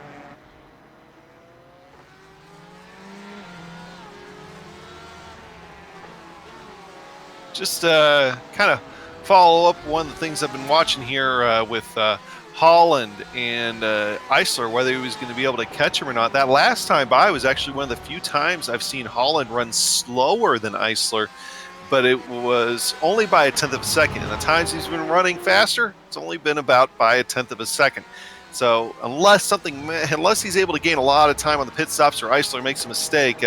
Just kind of follow up one of the things I've been watching here with Holland and Eisler, whether he was going to be able to catch him or not. That last time by was actually one of the few times I've seen Holland run slower than Eisler, but it was only by a tenth of a second. And the times he's been running faster, it's only been about by a tenth of a second. So unless he's able to gain a lot of time on the pit stops or Eisler makes a mistake,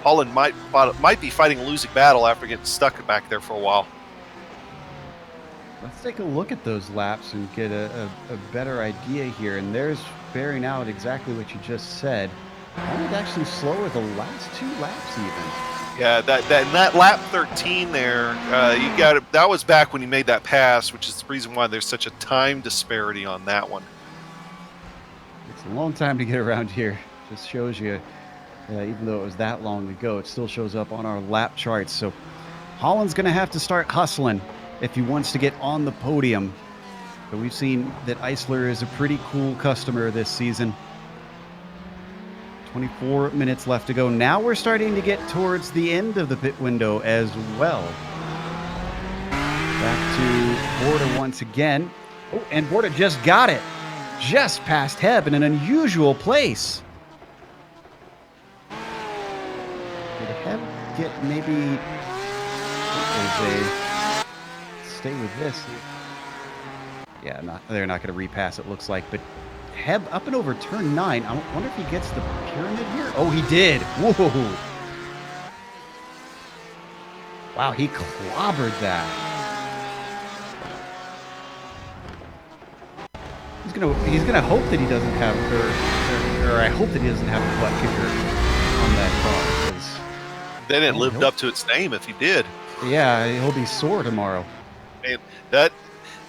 Holland might be fighting a losing battle after getting stuck back there for a while. Let's take a look at those laps and get a better idea here. And there's bearing out exactly what you just said. Holland actually slower the last 2 laps even. Yeah, that lap 13 there, you got it. That was back when he made that pass, which is the reason why there's such a time disparity on that one. It's a long time to get around here. Just shows you, even though it was that long ago, it still shows up on our lap charts. So Holland's going to have to start hustling if he wants to get on the podium. But we've seen that Eisler is a pretty cool customer this season. 24 minutes left to go. Now we're starting to get towards the end of the pit window as well. Back to Borda once again. Oh, and Borda just got it. Just past Heb in an unusual place. Did Heb get maybe... Stay with this. Yeah, they're not going to repass, it looks like. But Heb up and over turn 9. I wonder if he gets the pyramid here. Oh, he did. Whoa. Wow, he clobbered that. He's gonna hope that he doesn't have, or I hope that he doesn't have a ButtKicker on that car. Then it lived up to its name if he did. Yeah, he'll be sore tomorrow. And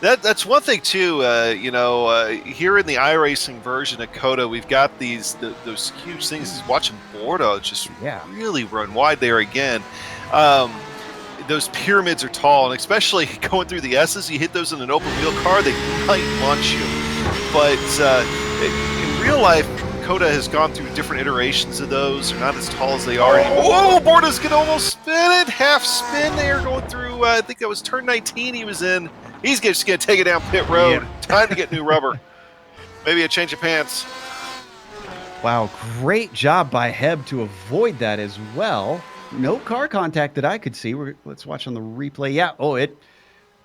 that's one thing too. Here in the iRacing version of Coda, we've got those huge things. Watching Borda just really run wide there again. Those pyramids are tall, and especially going through the S's, you hit those in an open wheel car, they might launch you. But in real life, Coda has gone through different iterations of those. They're not as tall as they are anymore. Whoa, Borda's going to almost spin it. Half spin there going through, I think that was turn 19 he was in. He's just going to take it down pit road. Yeah. Time to get new rubber. Maybe a change of pants. Wow, great job by Heb to avoid that as well. No car contact that I could see. Let's watch on the replay. Yeah,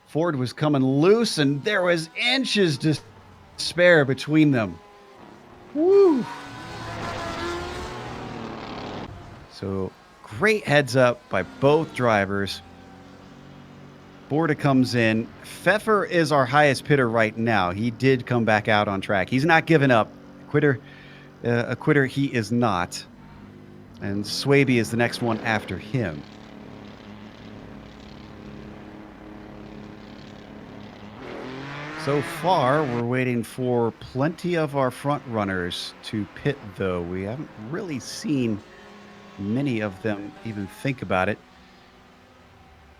Ford was coming loose, and there was inches to spare between them. Woo! So, great heads up by both drivers. Borda comes in. Pfeffer is our highest pitter right now. He did come back out on track. He's not giving up. A quitter he is not. And Swaby is the next one after him. So far, we're waiting for plenty of our front runners to pit, though. We haven't really seen many of them even think about it.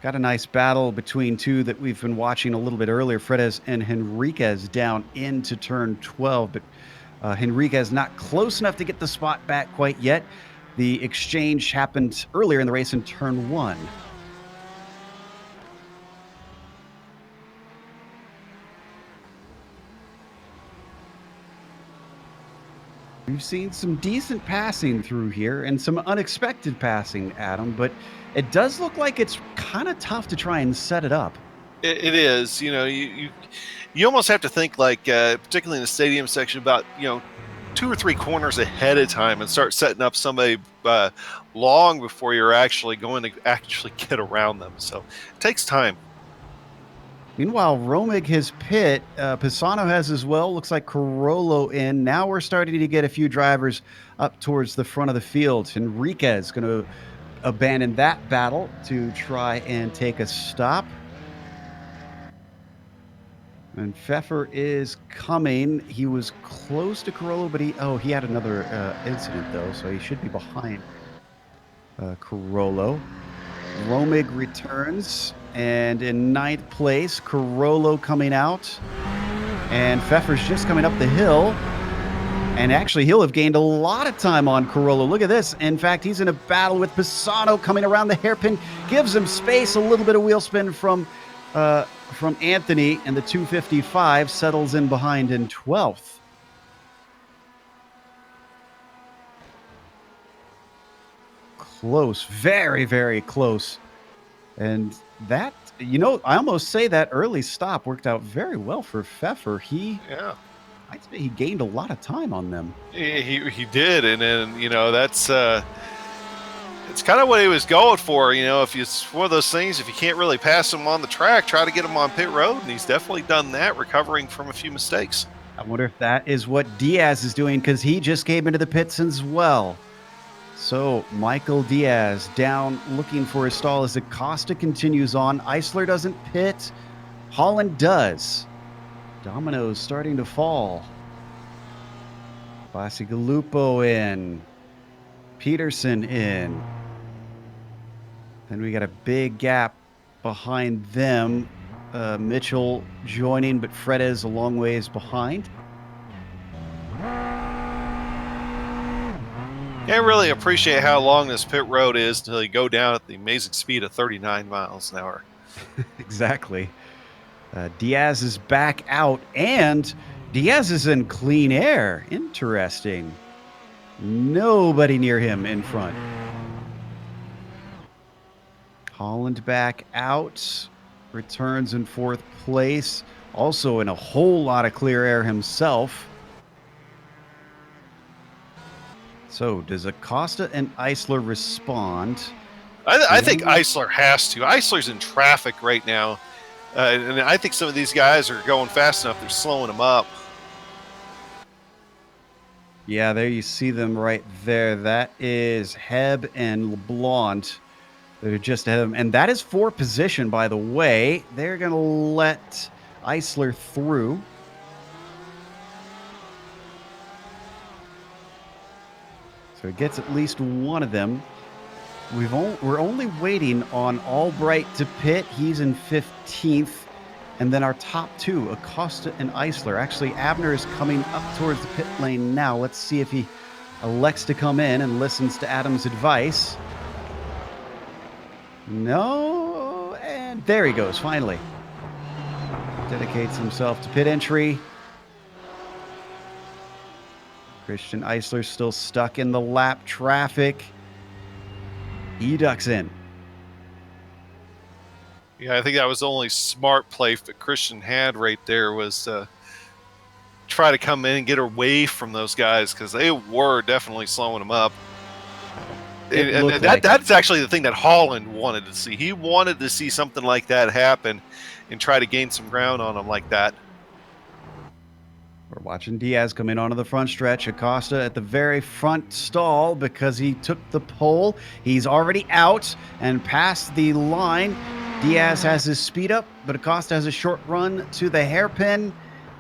Got a nice battle between two that we've been watching a little bit earlier. Freitas and Henriquez down into turn 12, but Henriquez not close enough to get the spot back quite yet. The exchange happened earlier in the race in turn 1. We've seen some decent passing through here and some unexpected passing, Adam, but it does look like it's kind of tough to try and set it up. It is. You almost have to think like, particularly in the stadium section, about 2 or 3 corners ahead of time and start setting up somebody long before you're actually going to get around them. So it takes time. Meanwhile, Romig has pit. Pisano has as well. Looks like Carollo in. Now we're starting to get a few drivers up towards the front of the field. Henriquez going to abandon that battle to try and take a stop. And Pfeffer is coming. He was close to Carollo, but he had another incident, though, so he should be behind. Carollo. Romig returns, and in 9th place, Carollo coming out. And Pfeffer's just coming up the hill. And actually, he'll have gained a lot of time on Carollo. Look at this. In fact, he's in a battle with Pisano coming around the hairpin. Gives him space, a little bit of wheel spin from Anthony, and the 255 settles in behind in 12th. Close, very, very close. And that, I almost say that early stop worked out very well for Pfeffer. I'd say he gained a lot of time on them. He did, and then that's it's kind of what he was going for. If it's one of those things, if you can't really pass him on the track, try to get him on pit road, and he's definitely done that, recovering from a few mistakes. I wonder if that is what Diaz is doing, because he just came into the pits as well. So Michael Diaz down looking for his stall as Acosta continues on. Eisler doesn't pit. Holland does. Dominoes starting to fall. Bacigalupo in. Peterson in. Then we got a big gap behind them. Mitchell joining, but Fredez a long ways behind. Can't really appreciate how long this pit road is until you go down at the amazing speed of 39 miles an hour. Exactly. Diaz is back out, and Diaz is in clean air. Interesting. Nobody near him in front. Holland back out. Returns in 4th place. Also in a whole lot of clear air himself. So does Acosta and Eisler respond? I think Eisler has to. Eisler's in traffic right now. And I think some of these guys are going fast enough, they're slowing him up. Yeah, there you see them right there. That is Heb and LeBlanc. They're just ahead of him. And that is 4th position, by the way. They're going to let Eisler through. So it gets at least one of them. We're only waiting on Albright to pit. He's in 15th. And then our top two, Acosta and Eisler. Actually, Abner is coming up towards the pit lane now. Let's see if he elects to come in and listens to Adam's advice. No, and there he goes, finally. Dedicates himself to pit entry. Christian Eisler still stuck in the lap traffic. He ducks in. Yeah, I think that was the only smart play that Christian had right there, was try to come in and get away from those guys, because they were definitely slowing him up. And that's actually the thing that Holland wanted to see. He wanted to see something like that happen and try to gain some ground on him like that. We're watching Diaz come in onto the front stretch. Acosta at the very front stall because he took the pole. He's already out and past the line. Diaz has his speed up, but Acosta has a short run to the hairpin,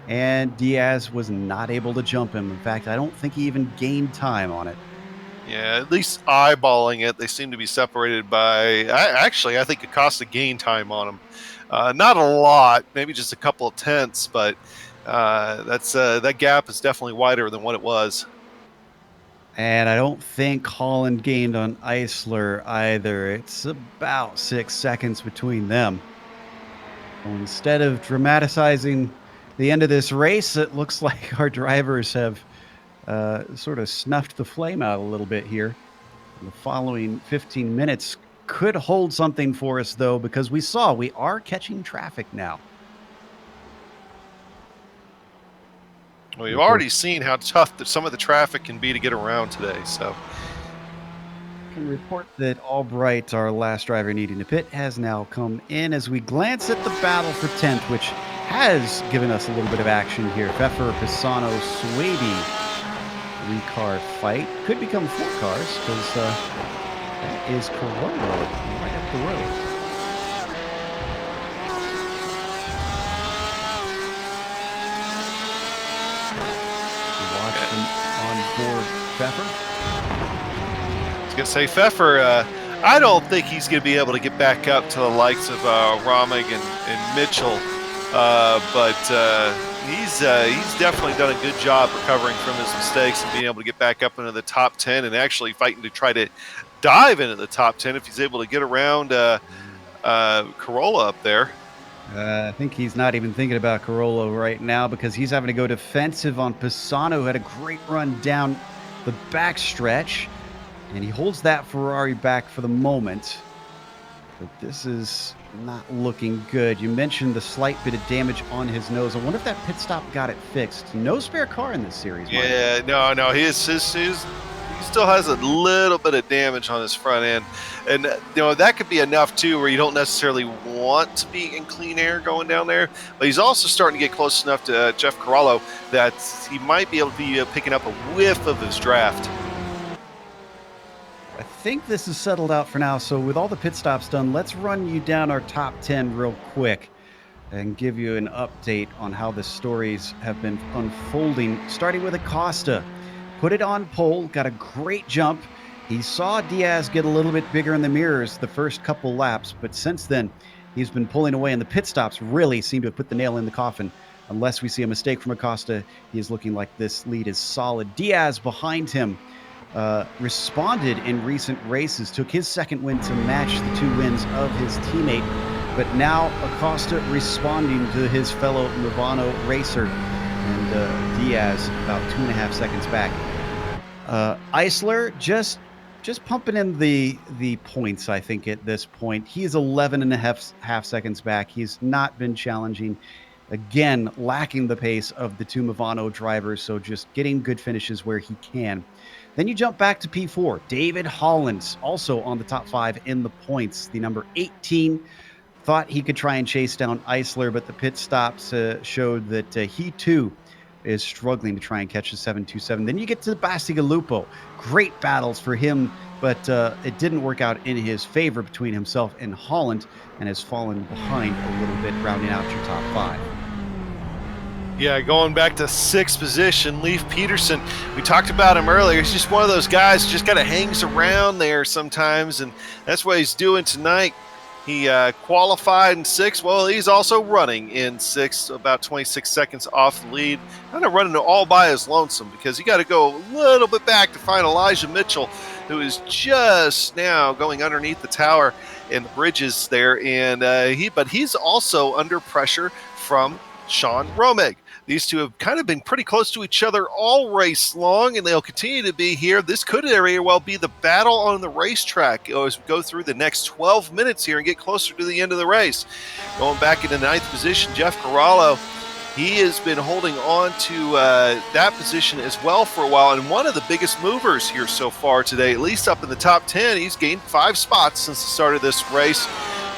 and Diaz was not able to jump him. In fact, I don't think he even gained time on it. Yeah, at least eyeballing it, they seem to be separated by... I think Acosta gained time on him. Not a lot, maybe just a couple of tenths, but that gap is definitely wider than what it was. And I don't think Holland gained on Eisler either. It's about 6 seconds between them. Well, instead of dramatizing the end of this race, it looks like our drivers have sort of snuffed the flame out a little bit here. The following 15 minutes could hold something for us, though, because we are catching traffic now. We've already seen how tough some of the traffic can be to get around today. So, I can report that Albright, our last driver needing to pit, has now come in as we glance at the battle for 10th, which has given us a little bit of action here. Pfeffer, Pisano, Swaby, 3-car fight. Could become 4 cars because that is Corona right up the road. On board Pfeffer. gonna say Pfeffer. I don't think he's gonna be able to get back up to the likes of Romig and Mitchell, but he's definitely done a good job recovering from his mistakes and being able to get back up into the top 10 and actually fighting to try to dive into the top 10 if he's able to get around Corolla up there. I think he's not even thinking about Corolla right now because he's having to go defensive on Pisano, who had a great run down the backstretch. And he holds that Ferrari back for the moment. But this is not looking good. You mentioned the slight bit of damage on his nose. I wonder if that pit stop got it fixed. No spare car in this series, Mike. Yeah, no, he still has a little bit of damage on his front end. And, that could be enough, too, where you don't necessarily want to be in clean air going down there. But he's also starting to get close enough to Jeff Corallo that he might be able to be picking up a whiff of his draft. I think this is settled out for now. So with all the pit stops done, let's run you down our top 10 real quick and give you an update on how the stories have been unfolding, starting with Acosta. Put it on pole, got a great jump. He saw Diaz get a little bit bigger in the mirrors the first couple laps, but since then, he's been pulling away, and the pit stops really seem to have put the nail in the coffin. Unless we see a mistake from Acosta, he is looking like this lead is solid. Diaz behind him responded in recent races, took his second win to match the 2 wins of his teammate, but now Acosta responding to his fellow Movano racer, and Diaz about 2.5 seconds back. Eisler just pumping in the points, I think, at this point. He's 11.5 seconds back. He's not been challenging. Again, lacking the pace of the 2 Movano drivers, so just getting good finishes where he can. Then you jump back to P4. David Hollins, also on the top 5 in the points. The number 18 thought he could try and chase down Eisler, but the pit stops showed that he too is struggling to try and catch the 727. Then you get to Bastigalupo. Great battles for him, but it didn't work out in his favor between himself and Holland, and has fallen behind a little bit, rounding out your top 5. Yeah, going back to 6th position, Leif Peterson. We talked about him earlier. He's just one of those guys who just kind of hangs around there sometimes, and that's what he's doing tonight. He qualified in 6th. Well, he's also running in 6th, about 26 seconds off the lead. Kind of running all by his lonesome because you got to go a little bit back to find Elijah Mitchell, who is just now going underneath the tower and the bridges there. And but he's also under pressure from Sean Romig. These two have kind of been pretty close to each other all race long, and they'll continue to be here. This could very well be the battle on the racetrack as we go through the next 12 minutes here and get closer to the end of the race. Going back into 9th position, Jeff Corallo. He has been holding on to that position as well for a while, and one of the biggest movers here so far today, at least up in the top 10. He's gained 5 spots since the start of this race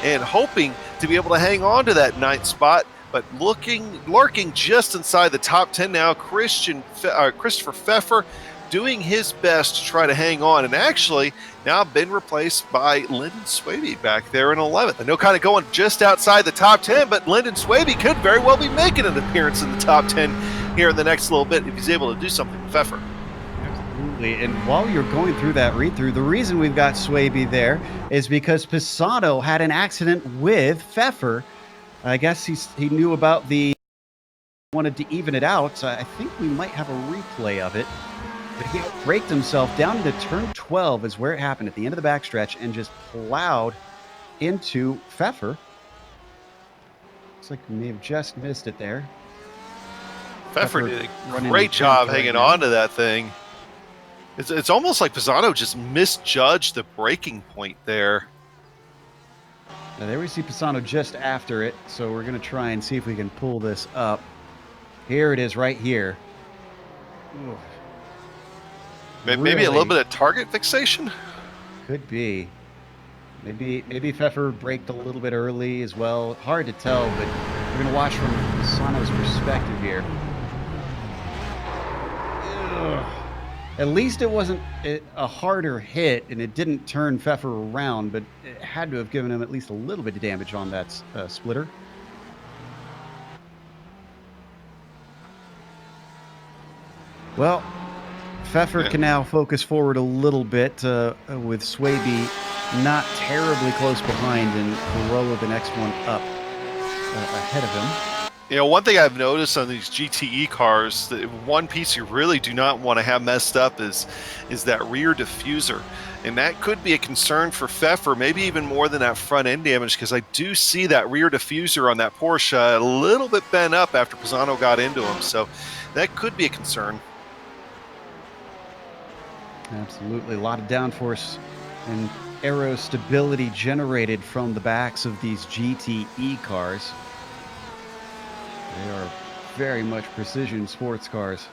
and hoping to be able to hang on to that 9th spot. But lurking just inside the top 10 now, Christopher Pfeffer doing his best to try to hang on, and actually now been replaced by Lyndon Swaby back there in 11th. I know kind of going just outside the top 10, but Lyndon Swaby could very well be making an appearance in the top 10 here in the next little bit if he's able to do something with Pfeffer. Absolutely, and while you're going through that read-through, the reason we've got Swaby there is because Pisano had an accident with Pfeffer. I guess he knew about wanted to even it out. I think we might have a replay of it. But he braked himself down into turn 12 is where it happened at the end of the backstretch and just plowed into Pfeffer. Looks like we may have just missed it there. Pfeffer did a great job hanging on to that thing. It's almost like Pisano just misjudged the braking point there. Now there we see Pisano just after it, so we're going to try and see if we can pull this up. Here it is right here. Ooh. Maybe a little bit of target fixation? Could be. Maybe Pfeffer braked a little bit early as well. Hard to tell, but we're going to watch from Pisano's perspective here. Ugh. At least it wasn't a harder hit, and it didn't turn Pfeffer around, but it had to have given him at least a little bit of damage on that splitter. Well, Pfeffer can now focus forward a little bit with Swaby not terribly close behind, and Corolla the next one up ahead of him. You know, one thing I've noticed on these GTE cars, that one piece you really do not want to have messed up is that rear diffuser. And that could be a concern for Pfeffer, maybe even more than that front end damage, because I do see that rear diffuser on that Porsche a little bit bent up after Pisano got into him. So that could be a concern. Absolutely. A lot of downforce and aero stability generated from the backs of these GTE cars. They are very much precision sports cars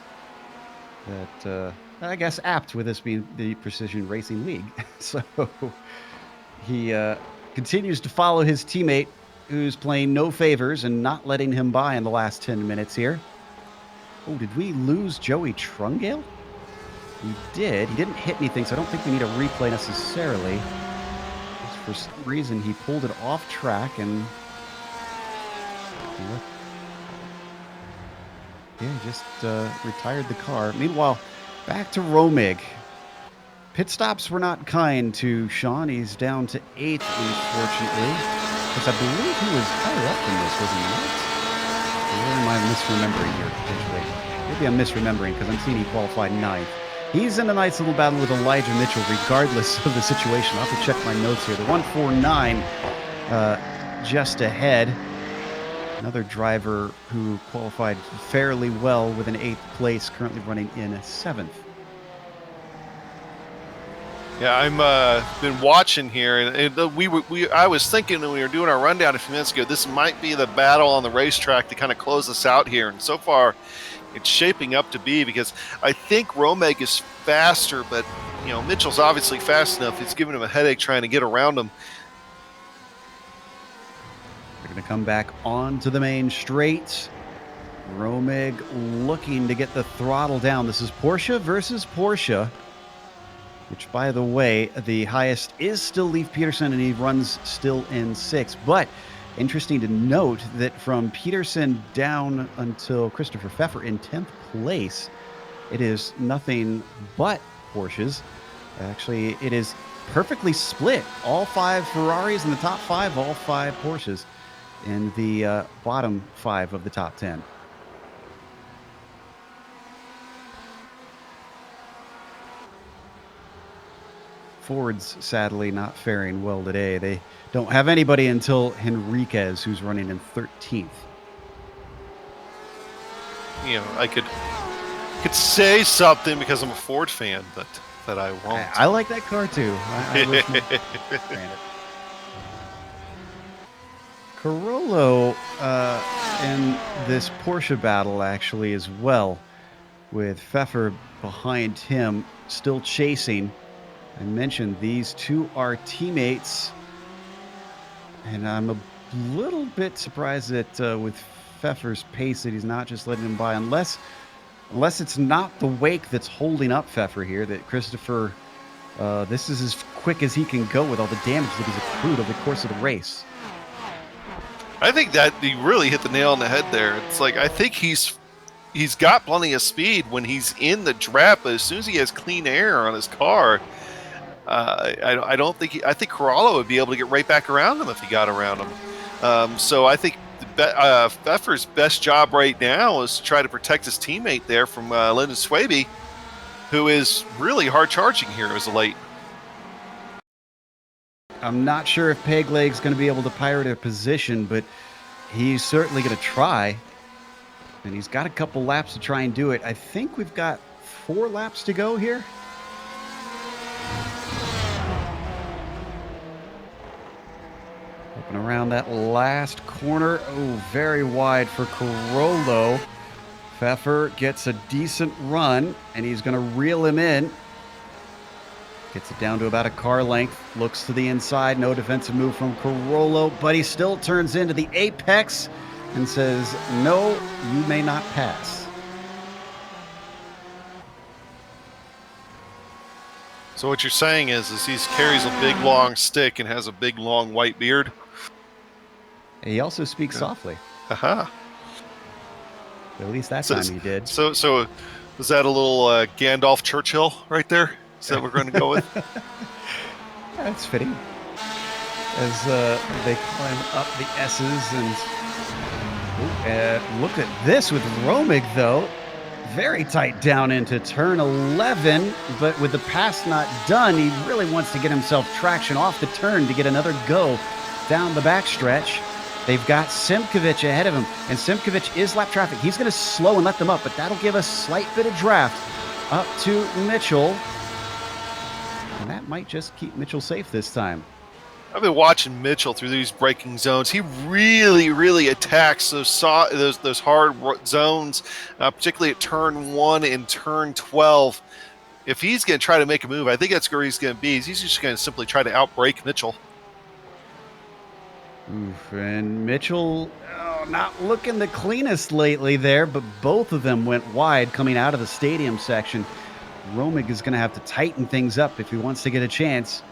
that, I guess, apt with this being the Precision Racing League. So he continues to follow his teammate, who's playing no favors and not letting him by in the last 10 minutes here. Oh, did we lose Joey Trungale? We did. He didn't hit anything, so I don't think we need a replay necessarily. Just for some reason, he pulled it off track and... yeah, just retired the car. Meanwhile, back to Romig. Pit stops were not kind to Sean. He's down to 8th, unfortunately. Because I believe he was higher up than this, was he not? Or am I misremembering here, potentially? Maybe I'm misremembering, because I'm seeing he qualified 9th. He's in a nice little battle with Elijah Mitchell, regardless of the situation. I'll have to check my notes here. The 149 just ahead. Another driver who qualified fairly well with an 8th place, currently running in 7th. Yeah, I'm been watching here, and I was thinking when we were doing our rundown a few minutes ago, this might be the battle on the racetrack to kind of close us out here. And so far, it's shaping up to be, because I think Romig is faster, but you know, Mitchell's obviously fast enough. It's giving him a headache trying to get around him. They're going to come back onto the main straight. Romig looking to get the throttle down. This is Porsche versus Porsche, which, by the way, the highest is still Leif Peterson, and he runs still in 6th. But interesting to note that from Peterson down until Christopher Pfeffer in 10th place, it is nothing but Porsches. Actually, it is perfectly split. All 5 Ferraris in the top 5, all 5 Porsches in the bottom 5 of the top 10. Ford's sadly not faring well today. They don't have anybody until Henriquez, who's running in 13th. You know, I could say something because I'm a Ford fan, but I won't. I like that car too. I wish more. Carollo in this Porsche battle actually as well, with Pfeffer behind him, still chasing. I mentioned these two are teammates, and I'm a little bit surprised that with Pfeffer's pace that he's not just letting him by, unless it's not the wake that's holding up Pfeffer here, that Christopher, this is as quick as he can go with all the damage that he's accrued over the course of the race. I think that he really hit the nail on the head there. It's like, I think he's got plenty of speed when he's in the draft, but as soon as he has clean air on his car, I don't think I think Carollo would be able to get right back around him if he got around him. So I think Pfeffer's best job right now is to try to protect his teammate there from Lyndon Swaby, who is really hard charging here as of late. I'm not sure if Pegleg's going to be able to pirate a position, but he's certainly going to try. And he's got a couple laps to try and do it. I think we've got 4 laps to go here. Open around that last corner. Oh, very wide for Carollo. Pfeffer gets a decent run, and he's going to reel him in. Gets it down to about a car length. Looks to the inside. No defensive move from Carollo, but he still turns into the apex and says, no, you may not pass. So what you're saying is he carries a big long stick and has a big long white beard. He also speaks softly. Aha. At least that So, time he did. so was that a little Gandalf Churchill right there? Is that what we're going to go with? That's fitting. As they climb up the S's and look at this with Romig, though. Very tight down into turn 11, but with the pass not done, he really wants to get himself traction off the turn to get another go down the backstretch. They've got Simkovic ahead of him, and Simkovic is lap traffic. He's going to slow and let them up, but that'll give a slight bit of draft up to Mitchell. And that might just keep Mitchell safe this time. I've been watching Mitchell through these braking zones. He really attacks those hard zones, particularly at turn 1 and turn 12. If he's going to try to make a move, I think that's where he's going to be. He's just going to simply try to outbrake Mitchell. Oof, and Mitchell not looking the cleanest lately there, but both of them went wide coming out of the stadium section. Romig is going to have to tighten things up if he wants to get a chance.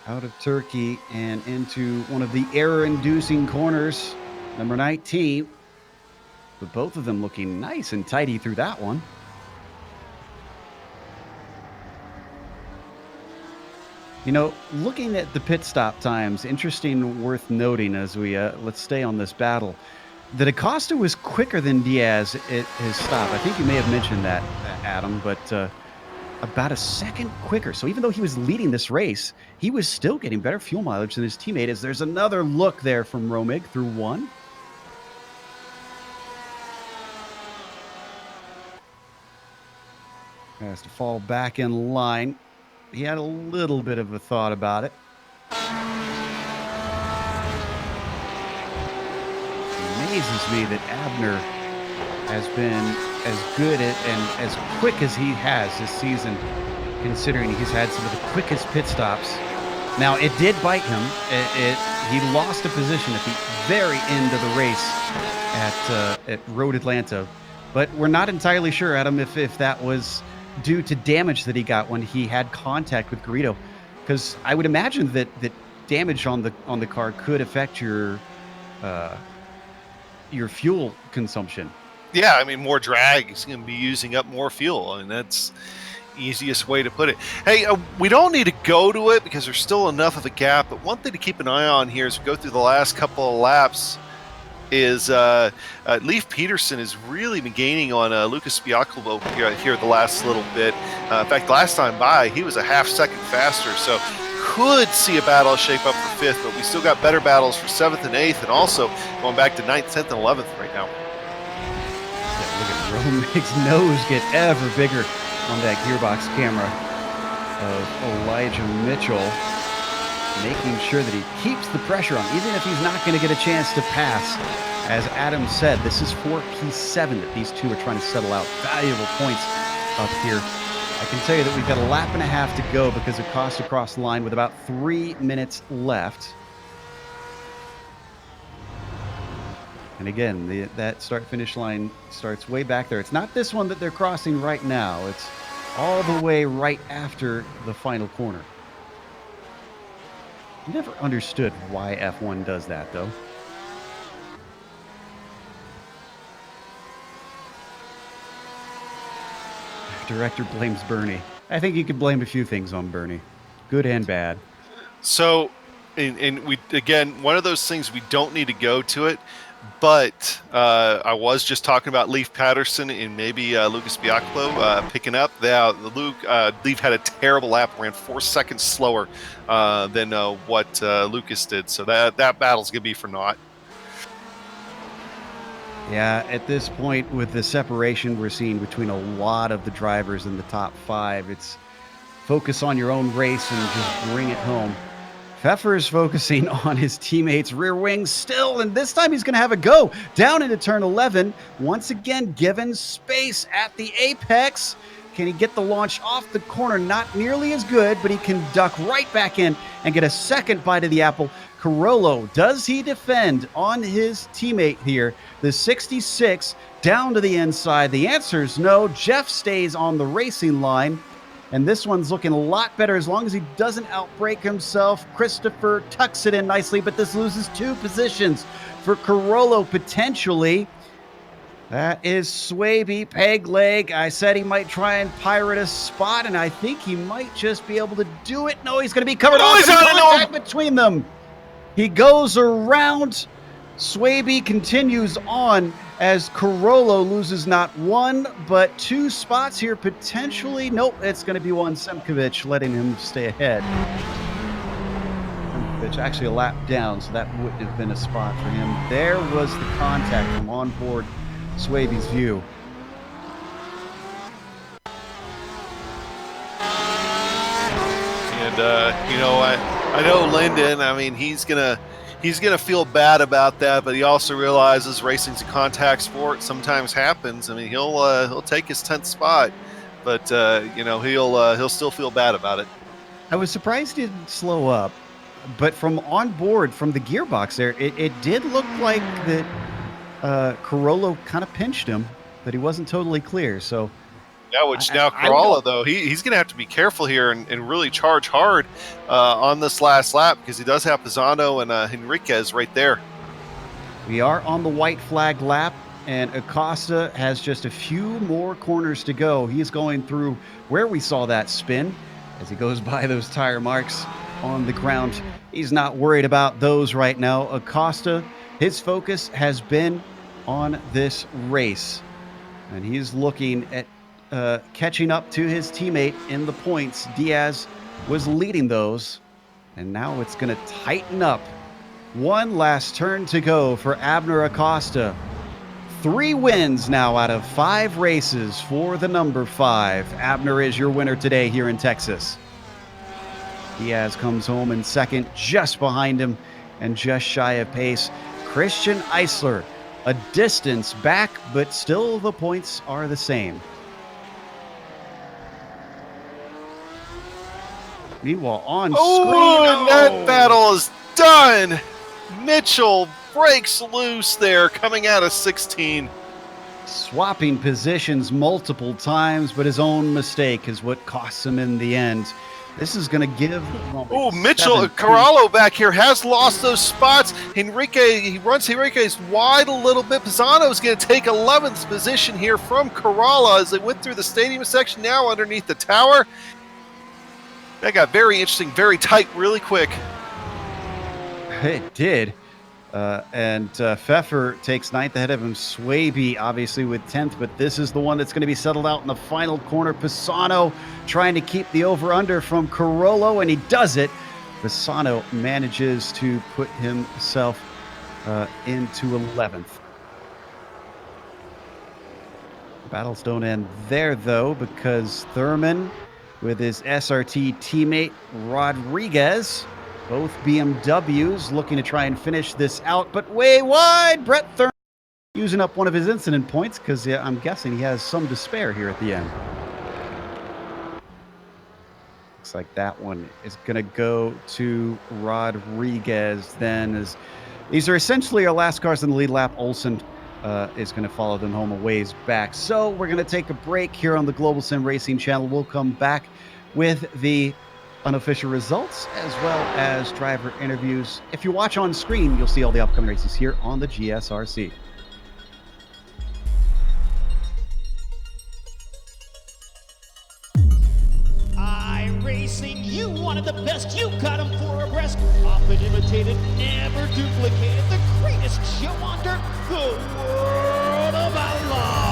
Out of Turkey and into one of the error-inducing corners, number 19. But both of them looking nice and tidy through that one. You know, looking at the pit stop times, interesting, worth noting as we let's stay on this battle. That Acosta was quicker than Diaz at his stop. I think you may have mentioned that, Adam, but about a second quicker. So even though he was leading this race, he was still getting better fuel mileage than his teammate. As there's another look there from Romig through one. Has to fall back in line. He had a little bit of a thought about it. It amazes me that Abner has been as good and as quick as he has this season, considering he's had some of the quickest pit stops. Now, it did bite him. He lost a position at the very end of the race at Road Atlanta, but we're not entirely sure, Adam, if that was due to damage that he got when he had contact with Garrido, because I would imagine that damage on the car could affect your fuel consumption. Yeah, I mean, more drag is going to be using up more fuel. I mean, that's the easiest way to put it. Hey, we don't need to go to it because there's still enough of a gap, but one thing to keep an eye on here as we go through the last couple of laps is Leif Peterson has really been gaining on Lucas Biacobo here the last little bit. In fact, last time by, he was a half second faster, so could see a battle shape up for 5th, but we still got better battles for 7th and 8th, and also going back to 9th, 10th, and 11th right now. Yeah, look at Romig's nose get ever bigger on that gearbox camera of Elijah Mitchell, making sure that he keeps the pressure on, even if he's not going to get a chance to pass. As Adam said, this is for P7 that these two are trying to settle out. Valuable points up here. I can tell you that we've got a lap and a half to go because of Costa across the line with about 3 minutes left. And again, that start-finish line starts way back there. It's not this one that they're crossing right now. It's all the way right after the final corner. Never understood why F1 does that, though. Director blames Bernie. I think you could blame a few things on Bernie, good and bad. So, and we, again, one of those things, we don't need to go to it, but I was just talking about Leif Patterson and maybe Lucas Biacobo picking up. Leif had a terrible lap, ran 4 seconds slower than what Lucas did. So that battle's going to be for naught. Yeah, at this point, with the separation we're seeing between a lot of the drivers in the top 5, it's focus on your own race and just bring it home. Pfeffer is focusing on his teammates' rear wings still, and this time he's going to have a go down into turn 11. Once again, given space at the apex. Can he get the launch off the corner? Not nearly as good, but he can duck right back in and get a second bite of the apple. Carollo, does he defend on his teammate here? The 66 down to the inside. The answer is no. Jeff stays on the racing line. And this one's looking a lot better as long as he doesn't outbrake himself. Christopher tucks it in nicely, but this loses 2 positions for Carollo potentially. That is Swaby, peg leg. I said he might try and pirate a spot, and I think he might just be able to do it. No, he's going to be covered off. He's on Contact between them. He goes around. Swaby continues on as Carollo loses not one, but two spots here potentially. Nope, it's going to be one. Semkovic letting him stay ahead. Semkovic actually a lap down, so that wouldn't have been a spot for him. There was the contact from on board Swaby's view. And I know Lyndon. I mean, he's gonna feel bad about that, but he also realizes racing's a contact sport. Sometimes happens. I mean, he'll take his 10th spot, but he'll still feel bad about it. I was surprised he didn't slow up, but from on board, from the gearbox there, it did look like that Carollo kind of pinched him, but he wasn't totally clear. So now Carollo, though, he's going to have to be careful here and really charge hard on this last lap, because he does have Pisano and Henriquez right there. We are on the white flag lap, and Acosta has just a few more corners to go. He is going through where we saw that spin as he goes by those tire marks on the ground. He's not worried about those right now. Acosta, his focus has been on this race, and he's looking at catching up to his teammate in the points. Diaz was leading those, and now it's going to tighten up. One last turn to go for Abner Acosta. 3 wins now out of 5 races for the number 5. Abner is your winner today here in Texas. Diaz comes home in second, just behind him and just shy of pace. Christian Eisler, a distance back, but still the points are the same. Meanwhile, on screen, and that battle is done. Mitchell breaks loose there, coming out of 16. Swapping positions multiple times, but his own mistake is what costs him in the end. This is going to give... Oh, Mitchell, Carollo back here has lost those spots. He runs Henriquez wide a little bit. Pisano's going to take 11th position here from Carollo as they went through the stadium section, now underneath the tower. That got very interesting, very tight, really quick. It did. And Pfeffer takes 9th ahead of him. Swaby, obviously, with 10th, but this is the one that's going to be settled out in the final corner. Pisano trying to keep the over-under from Carollo, and he does it. Pisano manages to put himself into 11th. Battles don't end there, though, because Thurman, with his SRT teammate Rodriguez, both BMWs looking to try and finish this out, but way wide. Brett Thurman using up one of his incident points, because I'm guessing he has some to spare here at the end. Looks like that one is going to go to Rodriguez then, as these are essentially our last cars in the lead lap. Olsen is going to follow them home a ways back. So we're going to take a break here on the Global Sim Racing channel. We'll come back with the unofficial results as well as driver interviews. If you watch on screen, you'll see all the upcoming races here on the GSRC. iRacing, you wanted the best, you got them for a breast. Often imitated, never duplicated, the greatest show under the world of outlaw.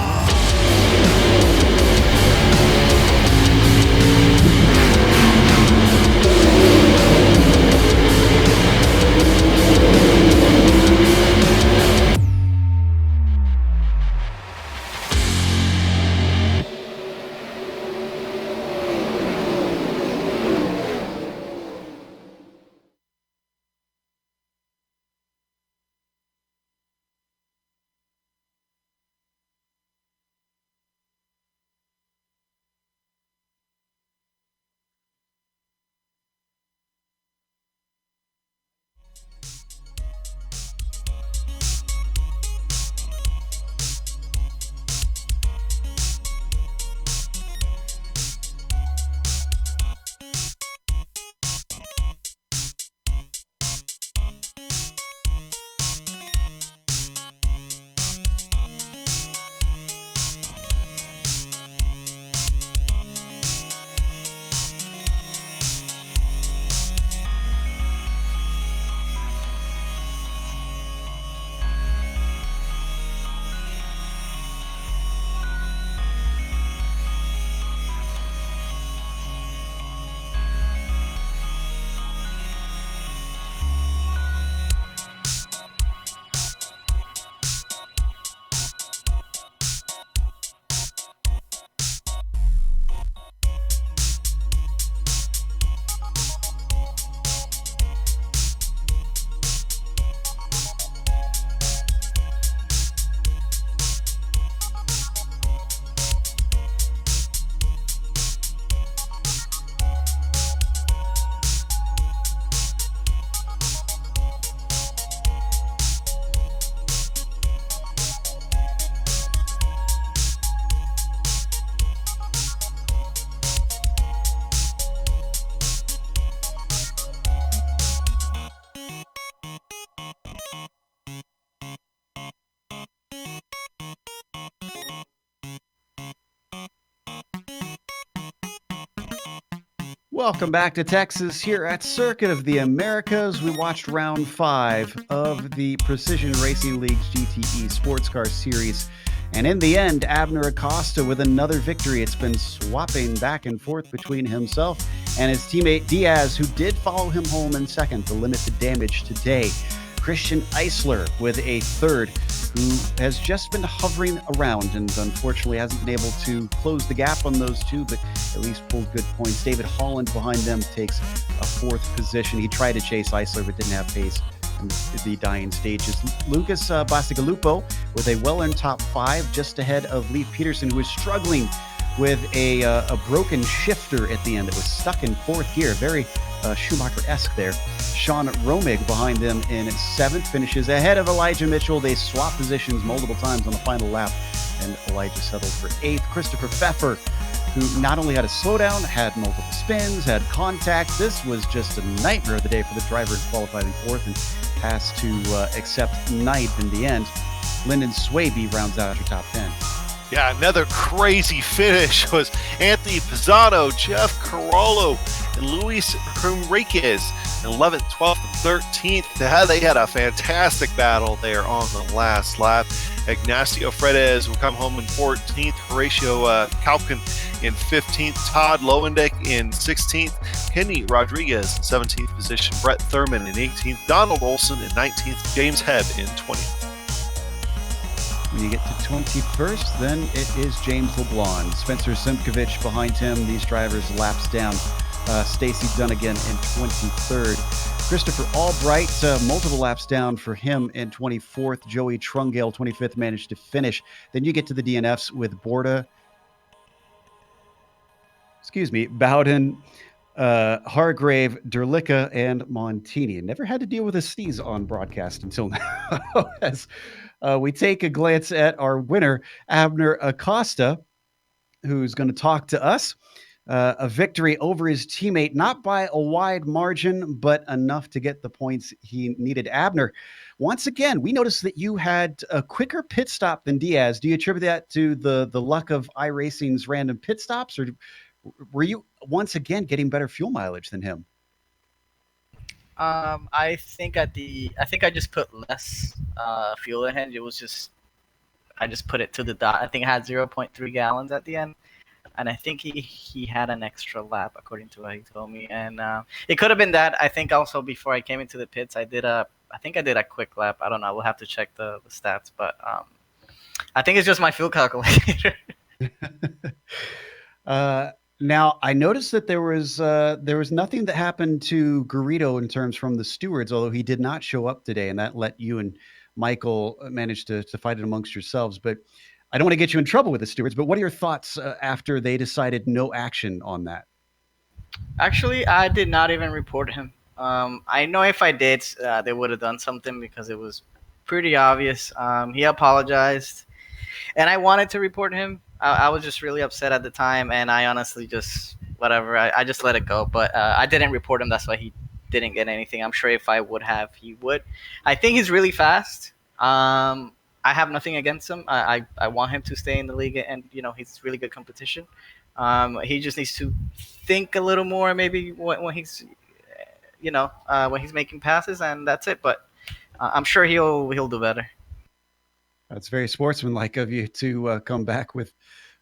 Welcome back to Texas here at Circuit of the Americas. We watched round 5 of the Precision Racing League's GTE Sportscar Series. And in the end, Abner Acosta with another victory. It's been swapping back and forth between himself and his teammate Diaz, who did follow him home in second to limit the damage today. Christian Eisler with a third, who has just been hovering around and unfortunately hasn't been able to close the gap on those two, but at least pulled good points. David Holland behind them takes a fourth position. He tried to chase Eisler, but didn't have pace in the dying stages. Lucas Bacigalupo with a well-earned top 5, just ahead of Leif Peterson, who is struggling with a broken shifter at the end. It was stuck in fourth gear. Very Schumacher-esque there. Sean Romig behind them in 7th, finishes ahead of Elijah Mitchell. They swap positions multiple times on the final lap, and Elijah settled for 8th. Christopher Pfeffer, who not only had a slowdown, had multiple spins, had contact. This was just a nightmare of the day for the driver, who qualified in 4th and has to accept 9th in the end. Lyndon Swaby rounds out your top 10. Yeah, another crazy finish was Anthony Pisano, Jeff Carollo, and Luis Henriquez in 11th, 12th, and 13th. They had a fantastic battle there on the last lap. Ignacio Fredes will come home in 14th, Horatio Kalkin in 15th, Todd Lowendick in 16th, Kenny Rodriguez in 17th position, Brett Thurman in 18th, Donald Olson in 19th, James Hebb in 20th. When you get to 21st, then it is James LeBlanc. Spencer Simkovich behind him. These drivers laps down. Stacy Dunnigan in 23rd. Christopher Albright, multiple laps down for him in 24th. Joey Trungale, 25th, managed to finish. Then you get to the DNFs with Bowden, Hargrave, Derlicka, and Montini. Never had to deal with a sneeze on broadcast until now. As we take a glance at our winner, Abner Acosta, who's going to talk to us. A victory over his teammate, not by a wide margin, but enough to get the points he needed. Abner, once again, we noticed that you had a quicker pit stop than Diaz. Do you attribute that to the luck of iRacing's random pit stops, or were you once again getting better fuel mileage than him? I think I just put less fuel in it. I just put it to the dot. I think I had 0.3 gallons at the end, and I think he had an extra lap according to what he told me. And it could have been that. I think also before I came into the pits, I did a quick lap. I don't know. We'll have to check the stats, but I think it's just my fuel calculator. Now, I noticed that there was nothing that happened to Garrido in terms from the stewards, although he did not show up today, and that let you and Michael manage to fight it amongst yourselves. But I don't want to get you in trouble with the stewards, but what are your thoughts after they decided no action on that? Actually, I did not even report him. I know if I did, they would have done something because it was pretty obvious. He apologized, and I wanted to report him. I was just really upset at the time, and I honestly just whatever. I just let it go, but I didn't report him. That's why he didn't get anything. I'm sure if I would have, he would. I think he's really fast. I have nothing against him. I want him to stay in the league, and he's really good competition. He just needs to think a little more, maybe when he's when he's making passes, and that's it. But I'm sure he'll do better. That's very sportsmanlike of you to come back with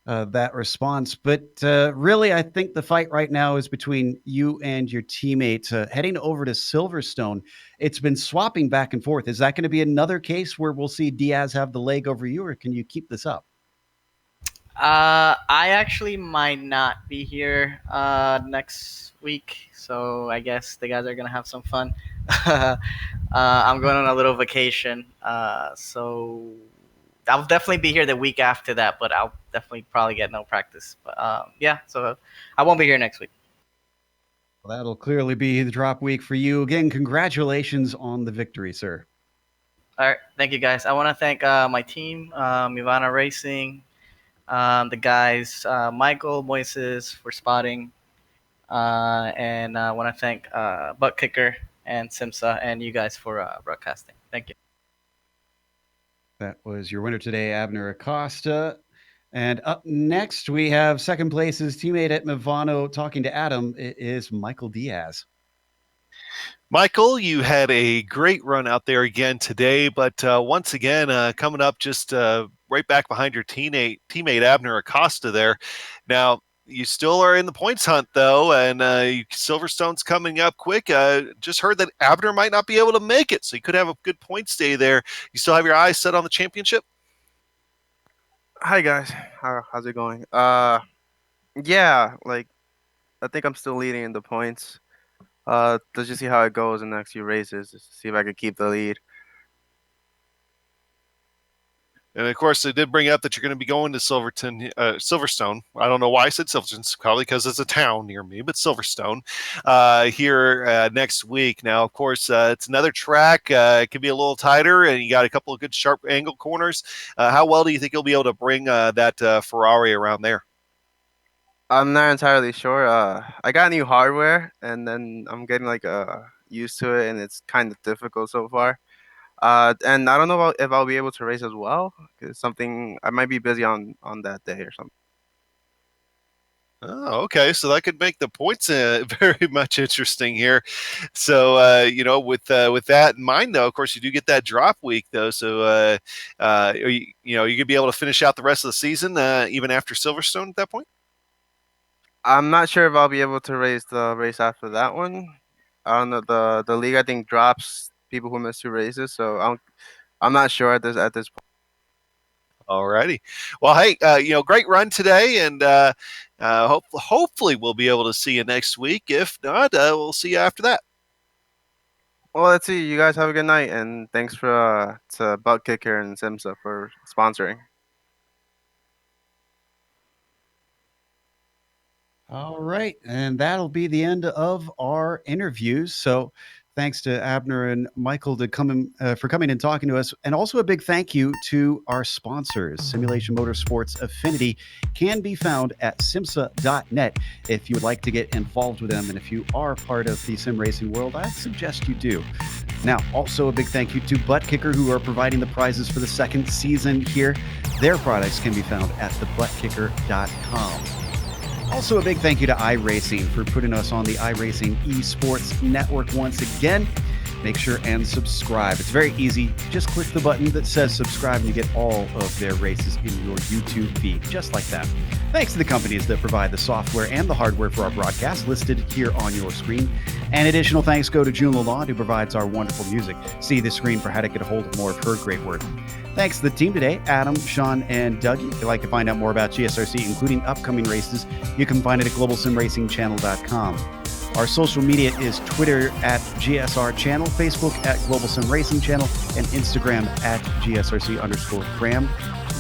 that response. But really, I think the fight right now is between you and your teammate heading over to Silverstone. It's been swapping back and forth. Is that going to be another case where we'll see Diaz have the leg over you, or can you keep this up? I actually might not be here next week, so I guess the guys are going to have some fun. I'm going on a little vacation, so I'll definitely be here the week after that, but I'll definitely probably get no practice. But so I won't be here next week. Well, that'll clearly be the drop week for you. Again, congratulations on the victory, sir. All right, thank you, guys. I want to thank my team, Ivana Racing, the guys, Michael, Moises for spotting, and I want to thank ButtKicker and SimMSA and you guys for broadcasting. Thank you. That was your winner today, Abner Acosta. And up next, we have second place's teammate at Movano talking to Adam. It is Michael Diaz. Michael, you had a great run out there again today, but once again, coming up just right back behind your teammate Abner Acosta there. Now, you still are in the points hunt, though, and Silverstone's coming up quick. Just heard that Abner might not be able to make it, so you could have a good points day there. You still have your eyes set on the championship? Hi guys, how's it going? Yeah, like I think I'm still leading in the points. Let's just see how it goes in the next few races. Just to see if I can keep the lead. And of course, they did bring up that you're going to be going to Silverstone. I don't know why I said Silverstone, probably because it's a town near me, but Silverstone here next week. Now, of course, it's another track. It can be a little tighter, and you got a couple of good sharp angle corners. How well do you think you'll be able to bring that Ferrari around there? I'm not entirely sure. I got new hardware, and then I'm getting used to it, and it's kind of difficult so far. And I don't know if I'll be able to race as well. Cause something I might be busy on that day or something. Oh, okay. So that could make the points very much interesting here. So, with that in mind, though, of course, you do get that drop week, though. So, you gonna be able to finish out the rest of the season even after Silverstone at that point. I'm not sure if I'll be able to race the race after that one. I don't know. The league I think drops people who miss 2 races, so I'm not sure at this point. Alrighty. Well, hey, great run today, and hopefully we'll be able to see you next week. If not, we'll see you after that. Well, let's see. You guys have a good night, and thanks for to ButtKicker and SimMSA for sponsoring. All right, and that'll be the end of our interviews. So thanks to Abner and Michael for coming and talking to us. And also a big thank you to our sponsors. Simulation Motorsports Affinity can be found at SIMMSA.net if you would like to get involved with them. And if you are part of the sim racing world, I suggest you do. Now, also a big thank you to ButtKicker, who are providing the prizes for the second season here. Their products can be found at thebuttkicker.com. Also, a big thank you to iRacing for putting us on the iRacing eSports network once again. Make sure and subscribe. It's very easy. Just click the button that says subscribe and you get all of their races in your YouTube feed, just like that. Thanks to the companies that provide the software and the hardware for our broadcast listed here on your screen. And additional thanks go to June Lalonde, who provides our wonderful music. See the screen for how to get a hold of more of her great work. Thanks to the team today, Adam, Sean, and Doug. If you'd like to find out more about GSRC, including upcoming races, you can find it at globalsimracingchannel.com. Our social media is Twitter at GSR Channel, Facebook at Global Sim Racing Channel, and Instagram at GSRC_Graham.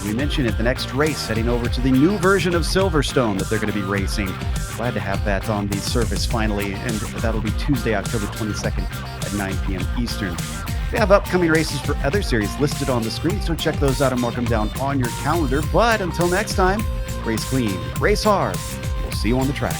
We mentioned at the next race, heading over to the new version of Silverstone that they're going to be racing. Glad to have that on the surface finally, and that'll be Tuesday, October 22nd at 9 p.m. Eastern. We have upcoming races for other series listed on the screen, so check those out and mark them down on your calendar. But until next time, race clean, race hard. We'll see you on the track.